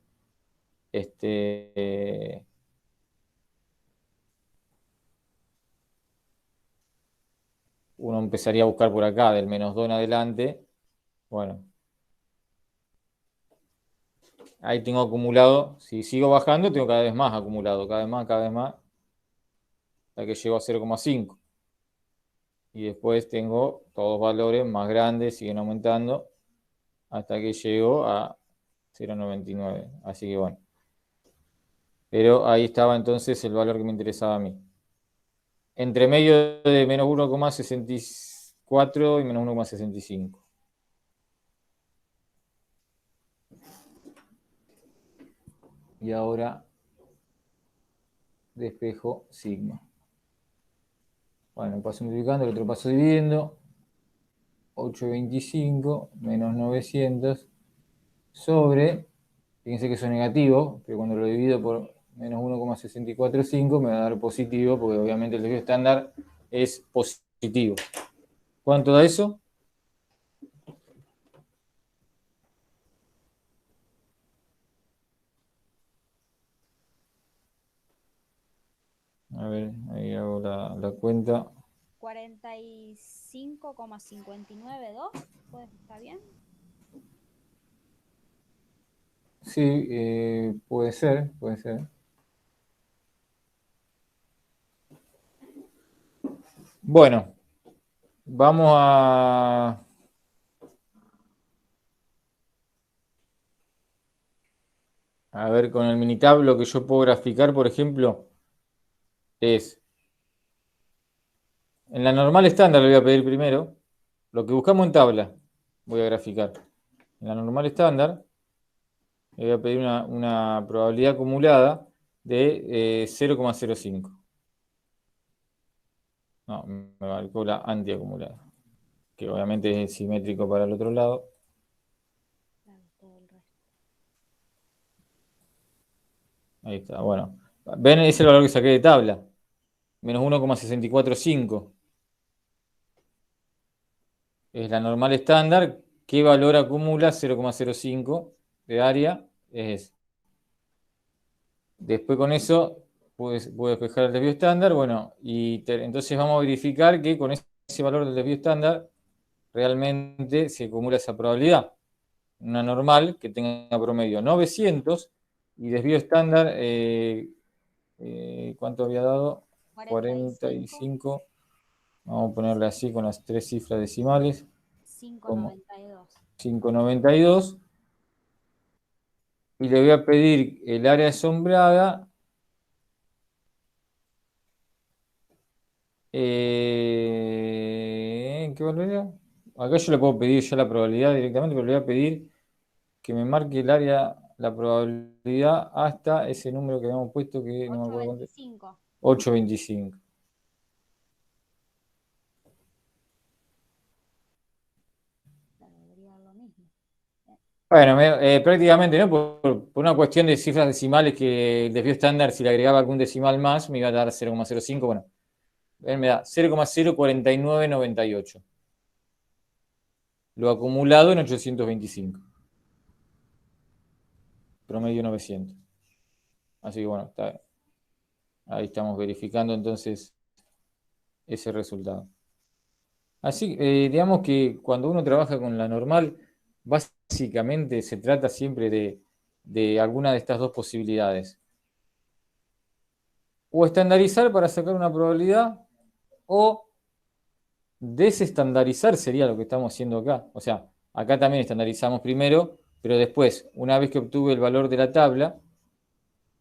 Speaker 1: este, uno empezaría a buscar por acá, del -2 en adelante. Bueno, ahí tengo acumulado, si sigo bajando, tengo cada vez más acumulado, cada vez más, hasta que llego a 0,5. Y después tengo todos valores más grandes, siguen aumentando, hasta que llego a 0,99. Así que bueno. Pero ahí estaba entonces el valor que me interesaba a mí. Entre medio de -1,64 y -1,65. Y ahora despejo sigma. Bueno, paso multiplicando, el otro paso dividiendo. 825 menos 900 sobre, fíjense que eso es negativo, pero cuando lo divido por -1,645 me va a dar positivo, porque obviamente el desvío estándar es positivo. ¿Cuánto da eso? A ver, ahí hago la cuenta.
Speaker 2: 45,592, pues está bien.
Speaker 1: Sí, puede ser, puede ser. Bueno, vamos a ver con el Minitab lo que yo puedo graficar, por ejemplo, es en la normal estándar le voy a pedir primero. Lo que buscamos en tabla, voy a graficar. En la normal estándar, le voy a pedir una probabilidad acumulada de 0,05. No, me marcó la antiacumulada, que obviamente es simétrico para el otro lado. Ahí está, bueno. ¿Ven? Ese es el valor que saqué de tabla. Menos 1,645. Es la normal estándar. ¿Qué valor acumula 0,05 de área? Es ese. Después con eso puedo despejar el desvío estándar. Bueno, y entonces vamos a verificar que con ese valor del desvío estándar realmente se acumula esa probabilidad. Una normal que tenga promedio 900 y desvío estándar, ¿cuánto había dado? 45. Vamos a ponerle así con las 3 cifras decimales.
Speaker 2: 592.
Speaker 1: 592. Y le voy a pedir el área asombrada. ¿Qué valor era? Acá yo le puedo pedir ya la probabilidad directamente, pero le voy a pedir que me marque el área, la probabilidad hasta ese número que habíamos puesto, que no me acuerdo cuánto.
Speaker 2: 825.
Speaker 1: 825.
Speaker 2: Debería dar lo mismo.
Speaker 1: Bueno, prácticamente, ¿no? Por una cuestión de cifras decimales que el desvío estándar, si le agregaba algún decimal más, me iba a dar 0,05. Bueno, él me da 0,04998. Lo acumulado en 825. Promedio 900. Así que bueno, ahí estamos verificando entonces ese resultado. Así, digamos que cuando uno trabaja con la normal, básicamente se trata siempre de alguna de estas dos posibilidades. O estandarizar para sacar una probabilidad, o desestandarizar sería lo que estamos haciendo acá. O sea, acá también estandarizamos primero, pero después, una vez que obtuve el valor de la tabla,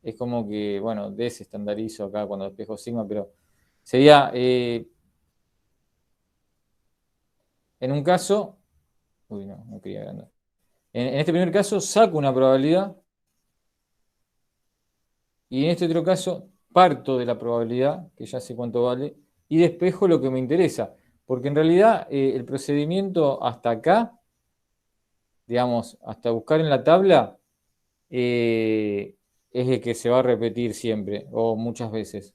Speaker 1: es como que, bueno, desestandarizo acá cuando despejo sigma, pero sería, en un caso, uy, no quería agrandar. En este primer caso, saco una probabilidad y en este otro caso parto de la probabilidad, que ya sé cuánto vale, y despejo lo que me interesa. Porque en realidad el procedimiento hasta acá, digamos, hasta buscar en la tabla, es el que se va a repetir siempre o muchas veces.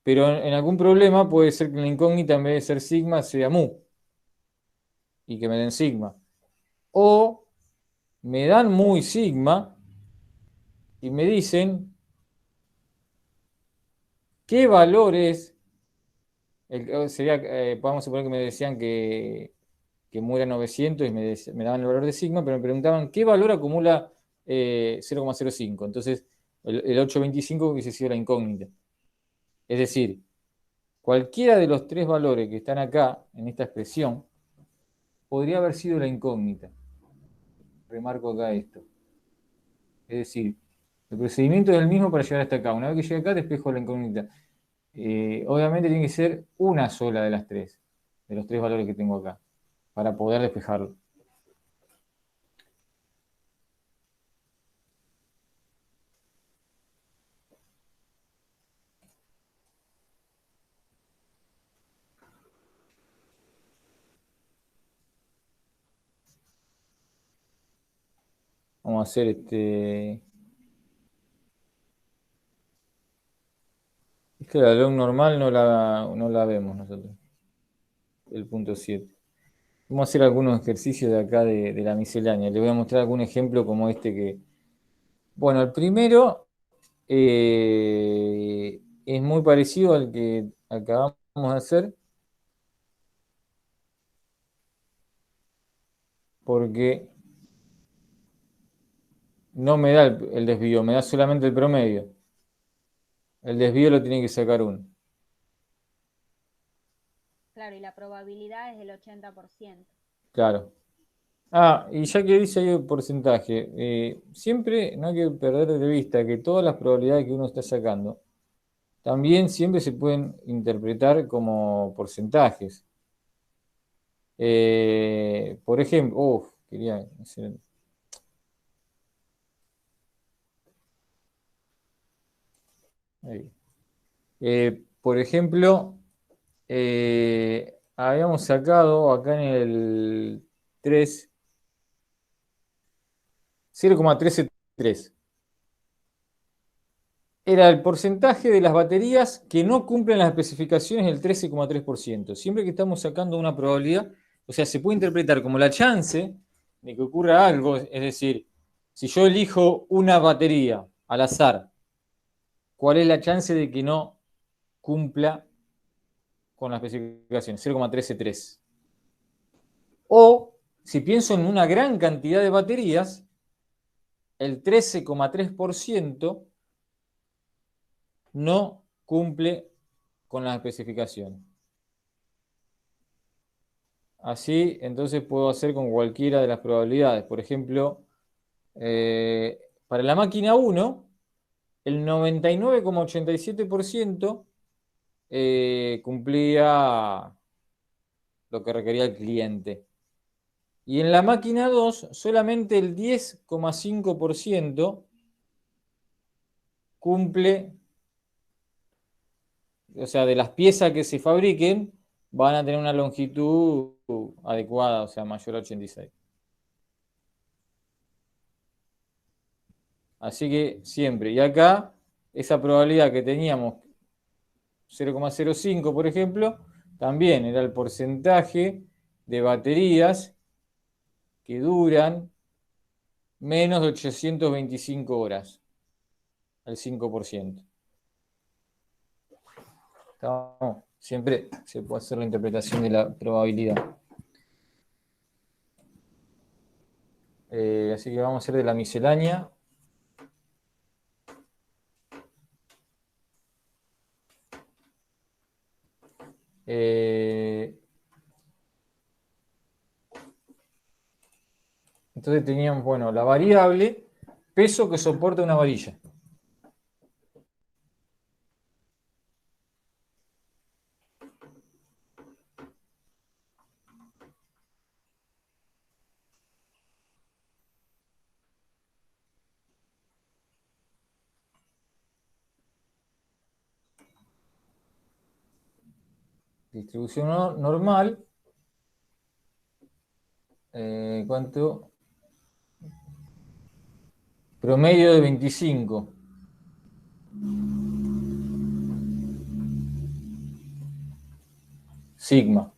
Speaker 1: Pero en algún problema puede ser que la incógnita en vez de ser sigma sea mu y que me den sigma. O me dan mu y sigma y me dicen qué valor es, sería, podemos suponer que me decían que mu era 900 y me daban el valor de sigma, pero me preguntaban qué valor acumula 0,05. Entonces el 825 hubiese sido la incógnita. Es decir, cualquiera de los tres valores que están acá en esta expresión podría haber sido la incógnita. Remarco acá esto. Es decir, el procedimiento es el mismo para llegar hasta acá. Una vez que llegue acá, despejo la incógnita. Obviamente tiene que ser una sola de las tres, de los tres valores que tengo acá, para poder despejarlo. Vamos a hacer Es que la log normal no la vemos nosotros. El punto 7. Vamos a hacer algunos ejercicios de acá de la miscelánea. Les voy a mostrar algún ejemplo como este que. Bueno, el primero es muy parecido al que acabamos de hacer, porque no me da el desvío, me da solamente el promedio. El desvío lo tiene que sacar uno.
Speaker 2: Claro, y la probabilidad es del 80%.
Speaker 1: Claro. Y ya que dice ahí el porcentaje, siempre no hay que perder de vista que todas las probabilidades que uno está sacando también siempre se pueden interpretar como porcentajes. Por ejemplo, quería hacer. Ahí. Por ejemplo, habíamos sacado acá en el 3, 0,133. Era el porcentaje de las baterías que no cumplen las especificaciones del 13,3%. Siempre que estamos sacando una probabilidad, o sea, se puede interpretar como la chance de que ocurra algo, es decir, si yo elijo una batería al azar, ¿cuál es la chance de que no cumpla con las especificaciones? 0,133. O si pienso en una gran cantidad de baterías, el 13,3% no cumple con las especificaciones. Así, entonces puedo hacer con cualquiera de las probabilidades. Por ejemplo, para la máquina 1, el 99,87% cumplía lo que requería el cliente. Y en la máquina 2, solamente el 10,5% cumple, o sea, de las piezas que se fabriquen, van a tener una longitud adecuada, o sea, mayor a 86. Así que siempre, y acá, esa probabilidad que teníamos, 0,05 por ejemplo, también era el porcentaje de baterías que duran menos de 825 horas, el 5%. Siempre se puede hacer la interpretación de la probabilidad. Así que vamos a hacer de la miscelánea. Entonces teníamos, bueno, la variable, peso que soporta una varilla. distribución normal. ¿Cuánto? Promedio de 25. Sigma.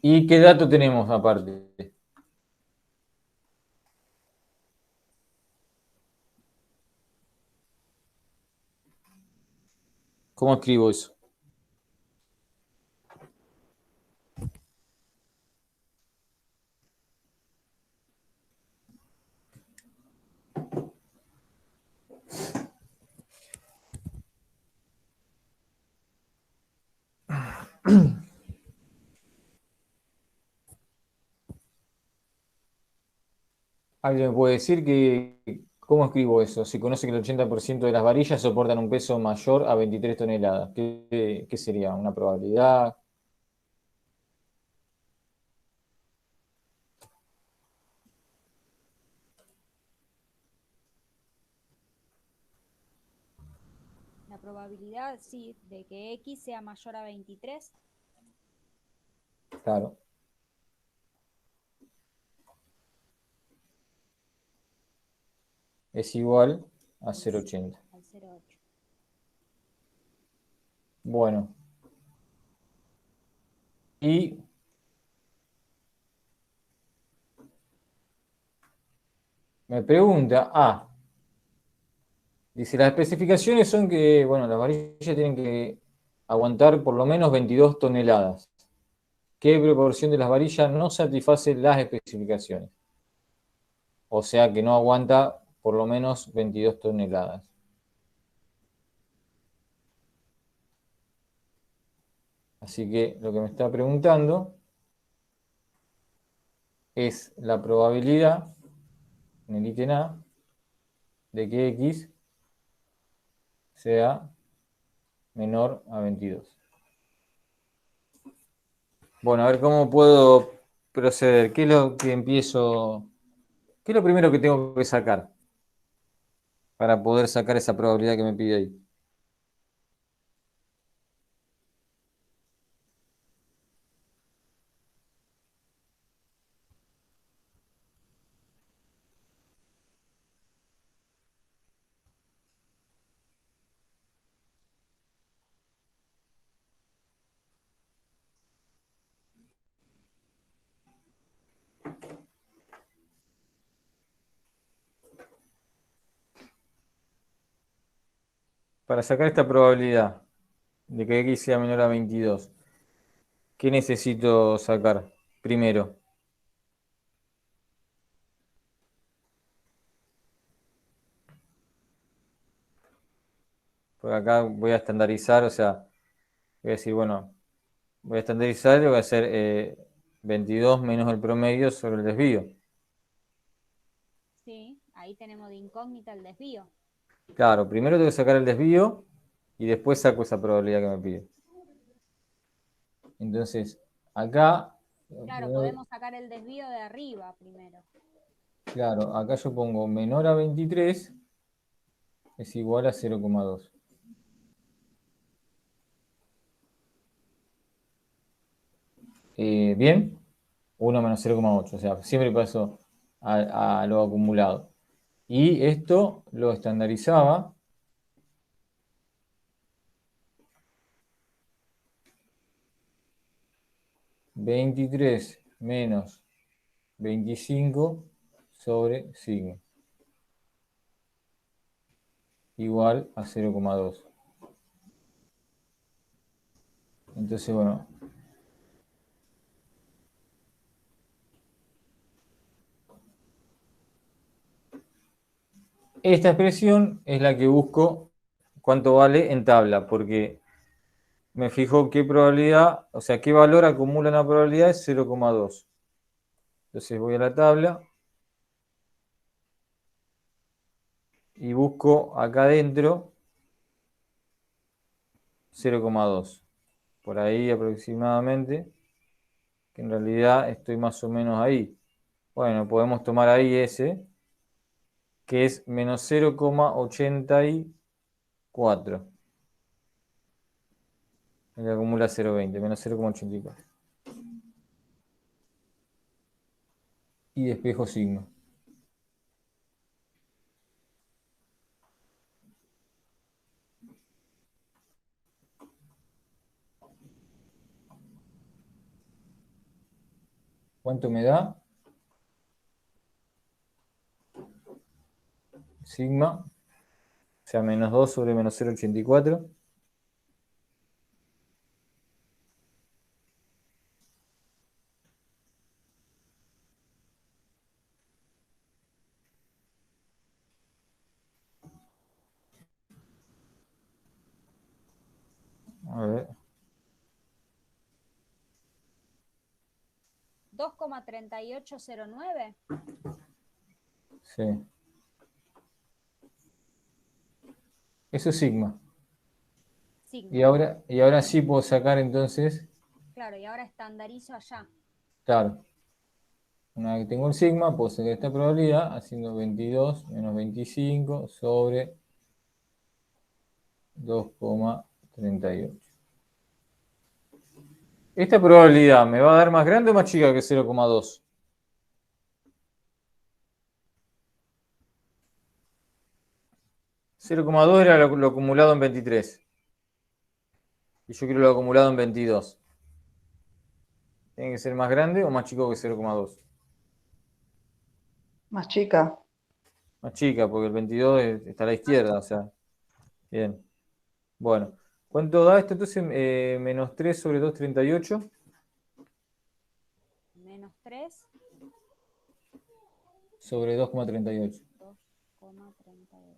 Speaker 1: ¿Y qué dato tenemos aparte? ¿Cómo escribo eso? ¿Alguien me puede decir cómo escribo eso? Si conoce que el 80% de las varillas soportan un peso mayor a 23 toneladas. ¿Qué sería? ¿Una probabilidad?
Speaker 2: La probabilidad, sí, de que X sea mayor a 23.
Speaker 1: Claro. Es igual a 0,80.
Speaker 2: Al 0,8.
Speaker 1: Bueno. Y me pregunta, dice, las especificaciones son que, bueno, las varillas tienen que aguantar por lo menos 22 toneladas. ¿Qué proporción de las varillas no satisface las especificaciones? O sea que no aguanta por lo menos 22 toneladas. Así que lo que me está preguntando es la probabilidad, en el ítem A, de que X sea menor a 22. Bueno, a ver cómo puedo proceder. ¿Qué es lo que empiezo? ¿Qué es lo primero que tengo que sacar para poder sacar esa probabilidad que me pide ahí? Para sacar esta probabilidad de que X sea menor a 22, ¿qué necesito sacar primero? Porque acá voy a estandarizar, o sea, voy a decir, bueno, voy a estandarizar y voy a hacer 22 menos el promedio sobre el desvío.
Speaker 2: Sí, ahí tenemos de incógnita el desvío.
Speaker 1: Claro, primero tengo que sacar el desvío y después saco esa probabilidad que me pide. Entonces, acá,
Speaker 2: Claro, podemos sacar el desvío de arriba primero.
Speaker 1: claro, acá yo pongo menor a 23 es igual a 0,2. Bien, 1 menos 0,8, o sea, siempre paso a lo acumulado. Y esto lo estandarizaba 23 menos 25 sobre sigma, igual a 0,2. Entonces, bueno, esta expresión es la que busco cuánto vale en tabla, porque me fijo qué probabilidad, o sea, qué valor acumula una probabilidad es 0,2. Entonces voy a la tabla y busco acá adentro 0,2. Por ahí aproximadamente, que en realidad estoy más o menos ahí. Bueno, podemos tomar ahí ese, que es menos 0,84. El que acumula 0,20, menos 0,84. Y despejo sigma. ¿Cuánto me da? Sigma, o sea, menos 2 sobre menos 0,84. A ver,
Speaker 2: 2,3809.
Speaker 1: sí. Eso es sigma.
Speaker 2: Sigma.
Speaker 1: Y ahora sí puedo sacar entonces,
Speaker 2: Claro, y ahora estandarizo allá.
Speaker 1: claro, una vez que tengo el sigma, puedo sacar esta probabilidad haciendo 22 menos 25 sobre 2,38. ¿Esta probabilidad me va a dar más grande o más chica que 0,2? 0,2 era lo acumulado en 23. Y yo quiero lo acumulado en 22. ¿Tiene que ser más grande o más chico que 0,2?
Speaker 3: Más chica.
Speaker 1: Más chica, porque el 22 está a la izquierda, o sea. Bien. Bueno. ¿Cuánto da esto entonces? Menos 3 sobre 2,38.
Speaker 2: Menos 3,
Speaker 1: Sobre 2,38.
Speaker 2: 2,38.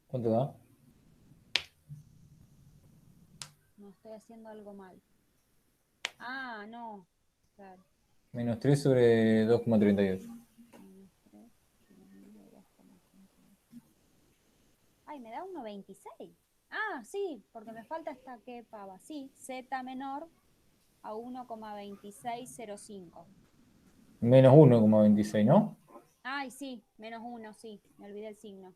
Speaker 1: ¿Cuánto da?
Speaker 2: No, estoy haciendo algo mal. Ah, no. Claro.
Speaker 1: Menos 3 sobre 2,38.
Speaker 2: Menos 3 sobre 2,38. Ay, me da 1,26. Ah, sí, porque me falta esta que pava. Sí, Z menor a 1,2605.
Speaker 1: Menos 1,26, ¿no?
Speaker 2: Ay, sí, menos 1, sí, me olvidé el signo.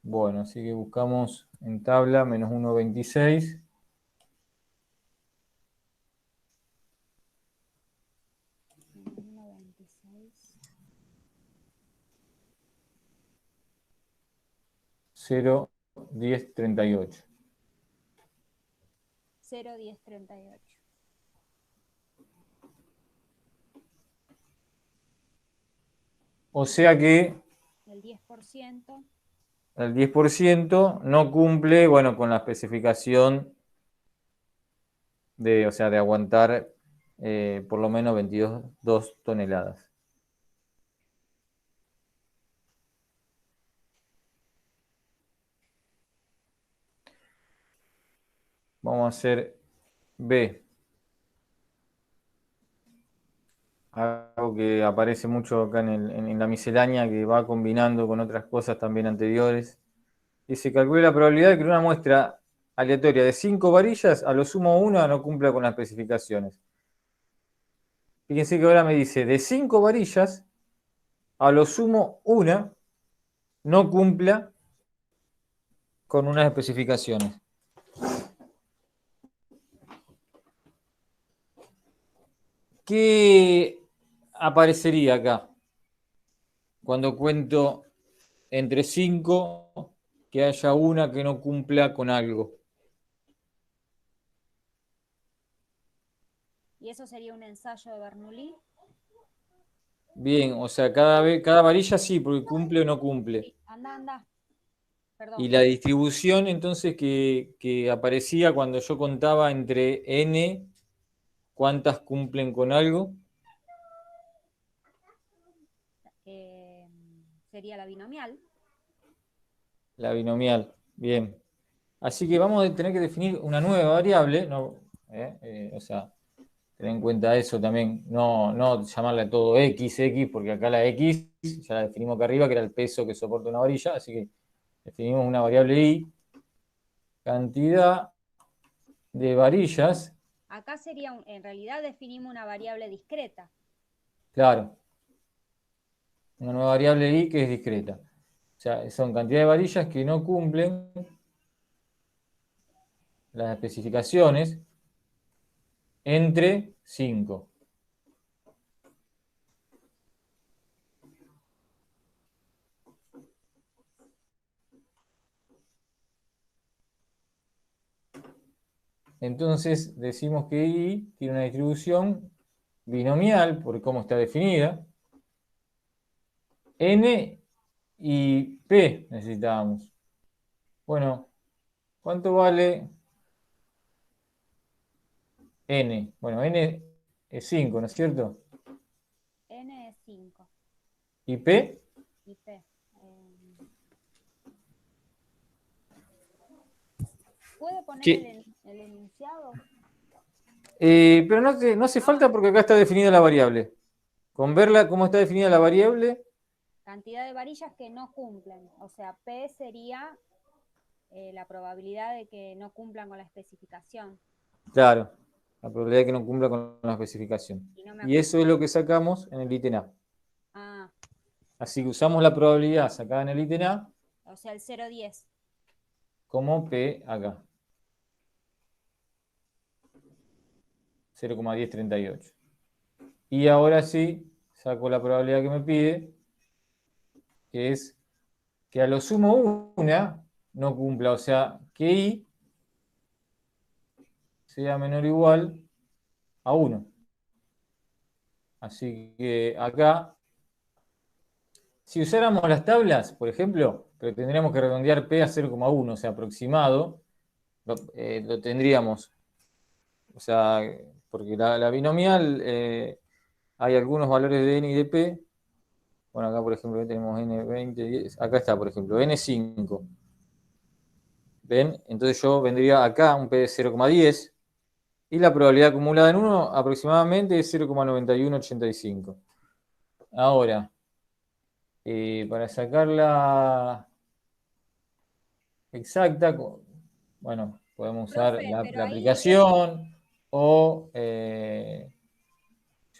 Speaker 1: Bueno, así que buscamos en tabla menos 1,26.
Speaker 2: Menos 1,26.
Speaker 1: 0,1038.
Speaker 2: 0,1038.
Speaker 1: O sea que
Speaker 2: El 10%.
Speaker 1: el 10% no cumple, bueno, con la especificación de, o sea, de aguantar por lo menos 22 toneladas. Vamos a hacer B. Algo que aparece mucho acá en la miscelánea, que va combinando con otras cosas también anteriores. Y se calcula la probabilidad de que una muestra aleatoria de 5 varillas, a lo sumo una, no cumpla con las especificaciones. Fíjense que ahora me dice, de 5 varillas, a lo sumo una no cumpla con unas especificaciones. ¿Qué aparecería acá cuando cuento entre 5 que haya una que no cumpla con algo?
Speaker 2: ¿Y eso sería un ensayo de Bernoulli?
Speaker 1: Bien, o sea, cada varilla sí, porque cumple o no cumple.
Speaker 2: Sí, anda, anda.
Speaker 1: Y
Speaker 2: Perdón.
Speaker 1: la distribución entonces que aparecía cuando yo contaba entre n, ¿cuántas cumplen con algo?
Speaker 2: Sería la binomial.
Speaker 1: La binomial. Bien. Así que vamos a tener que definir una nueva variable, ¿no? O sea, tener en cuenta eso también, no llamarle a todo x, porque acá la x ya la definimos acá arriba, que era el peso que soporta una varilla, así que definimos una variable y, cantidad de varillas,
Speaker 2: Acá sería, en realidad definimos una variable discreta.
Speaker 1: claro. una nueva variable i que es discreta. O sea, son cantidad de varillas que no cumplen las especificaciones entre 5. Entonces decimos que I tiene una distribución binomial, por cómo está definida. N y P necesitábamos. Bueno, ¿cuánto vale N? Bueno, N es 5, ¿no es cierto?
Speaker 2: N es 5.
Speaker 1: ¿Y P?
Speaker 2: Y P. ¿Puede poner
Speaker 1: Sí.
Speaker 2: el enunciado?
Speaker 1: Pero no hace falta porque acá está definida la variable. Con verla cómo está definida la variable,
Speaker 2: Cantidad de varillas que no cumplen. O sea, P sería la probabilidad de que no cumplan con la especificación.
Speaker 1: claro, la probabilidad de que no cumpla con la especificación.
Speaker 2: Y no me
Speaker 1: Y eso es lo que sacamos en el ítem A.
Speaker 2: Ah,
Speaker 1: Así que usamos la probabilidad sacada en el ítem A
Speaker 2: o sea, el 0,10.
Speaker 1: como P acá. 0,1038. Y ahora sí, saco la probabilidad que me pide, que es que a lo sumo una no cumpla, o sea, que I sea menor o igual a 1. Así que acá, si usáramos las tablas, por ejemplo, pero tendríamos que redondear P a 0,1, o sea, aproximado, lo tendríamos. O sea, porque la binomial, hay algunos valores de N y de P. Bueno, acá por ejemplo tenemos N20, 10. Acá está, por ejemplo, N5. ¿Ven? Entonces yo vendría acá un P de 0,10 y la probabilidad acumulada en 1 aproximadamente es 0,9185. Ahora, para sacarla exacta, bueno, podemos usar
Speaker 2: Profe, pero
Speaker 1: la
Speaker 2: ahí
Speaker 1: aplicación o yo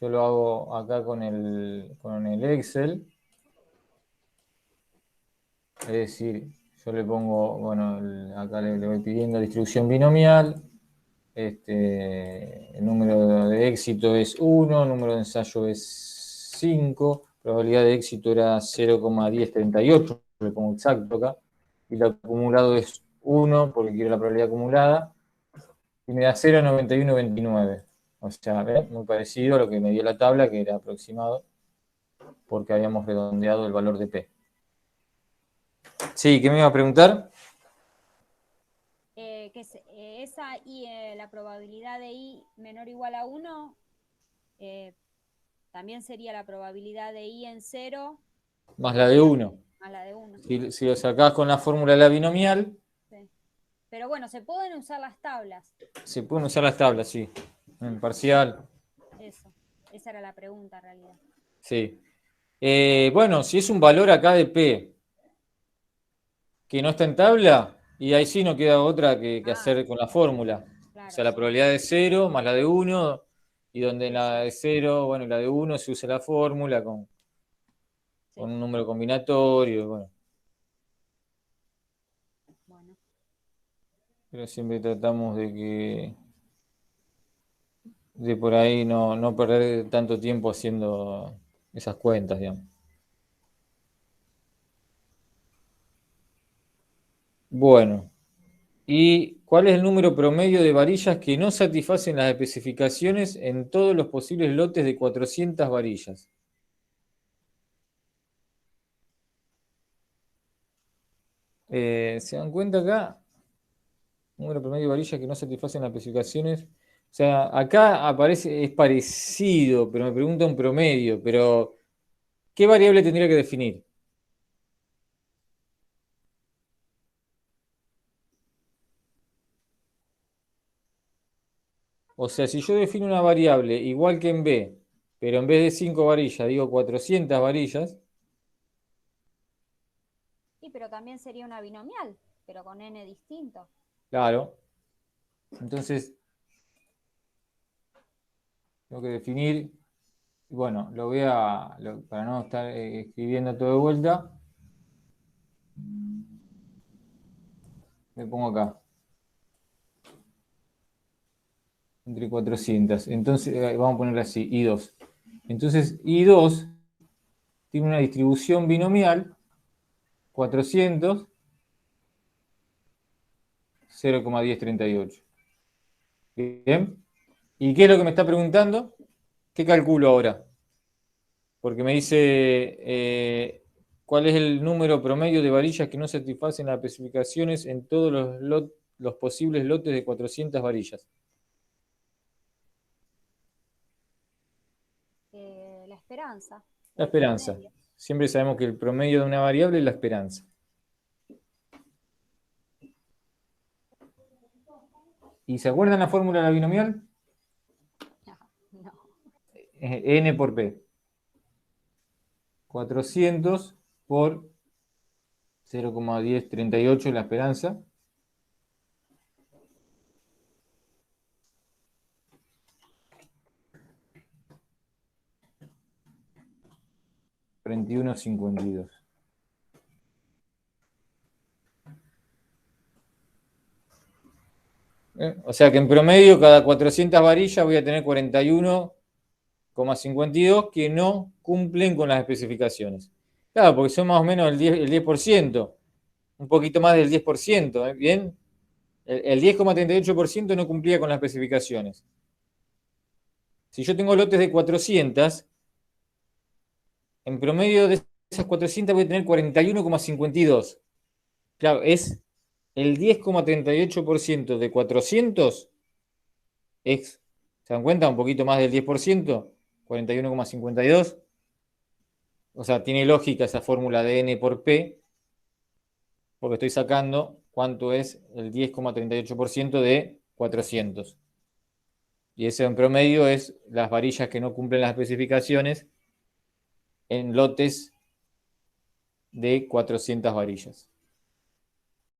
Speaker 1: lo hago acá con el Excel. Es decir, yo le pongo, bueno, acá le voy pidiendo distribución binomial. El número de éxito es 1, número de ensayo es 5, probabilidad de éxito era 0,1038, le pongo exacto acá, y el acumulado es 1, porque quiero la probabilidad acumulada, y me da 0,9129. O sea, ¿ves? Muy parecido a lo que me dio la tabla, que era aproximado, porque habíamos redondeado el valor de P. Sí, ¿qué me iba a preguntar?
Speaker 2: esa I, la probabilidad de I menor o igual a 1, también sería la probabilidad de I en 0
Speaker 1: Más la de 1.
Speaker 2: más la de 1.
Speaker 1: Si lo sacás con la fórmula de la binomial,
Speaker 2: Sí. Pero bueno, se pueden usar las tablas.
Speaker 1: se pueden usar las tablas, sí. En parcial,
Speaker 2: Eso. Esa era la pregunta en realidad.
Speaker 1: sí. Bueno, si es un valor acá de P que no está en tabla, y ahí sí no queda otra que hacer con la fórmula. O
Speaker 2: Claro,
Speaker 1: sea, la
Speaker 2: sí.
Speaker 1: probabilidad de 0 más la de 1, y donde en la de 0, bueno, la de 1 se usa la fórmula con
Speaker 2: Sí.
Speaker 1: un número combinatorio, bueno.
Speaker 2: Bueno.
Speaker 1: Pero siempre tratamos de por ahí no perder tanto tiempo haciendo esas cuentas, digamos. Bueno, ¿y cuál es el número promedio de varillas que no satisfacen las especificaciones en todos los posibles lotes de 400 varillas? ¿Se dan cuenta acá? Número promedio de varillas que no satisfacen las especificaciones. O sea, acá aparece, es parecido, pero me pregunta un promedio, pero ¿qué variable tendría que definir? O sea, si yo defino una variable igual que en B, pero en vez de 5 varillas digo 400 varillas,
Speaker 2: Sí, pero también sería una binomial, pero con n distinto.
Speaker 1: claro, entonces tengo que definir Bueno, para no estar escribiendo todo de vuelta, me pongo acá. Entre 400. Entonces, vamos a ponerle así, I2. Entonces, I2 tiene una distribución binomial, 400, 0,1038. Bien. ¿Y qué es lo que me está preguntando? ¿Qué calculo ahora? Porque me dice, ¿cuál es el número promedio de varillas que no satisfacen las especificaciones en todos los posibles lotes de 400 varillas?
Speaker 2: La esperanza.
Speaker 1: La
Speaker 2: El
Speaker 1: esperanza.
Speaker 2: promedio.
Speaker 1: Siempre sabemos que el promedio de una variable es la esperanza. ¿Y se acuerdan la fórmula de la binomial?
Speaker 2: No.
Speaker 1: N por P. 400 por 0,1038 la esperanza. $31,52. O sea que en promedio cada 400 varillas voy a tener 41,52 que no cumplen con las especificaciones. Claro, porque son más o menos el 10%, un poquito más del 10%, ¿eh? ¿Bien? El 10,38% no cumplía con las especificaciones. Si yo tengo lotes de 400, en promedio de esas 400 voy a tener 41,52. Claro, es el 10,38% de 400, ¿se dan cuenta? Un poquito más del 10%, 41,52. O sea, tiene lógica esa fórmula de N por P, porque estoy sacando cuánto es el 10,38% de 400. Y ese en promedio es las varillas que no cumplen las especificaciones en lotes de 400 varillas.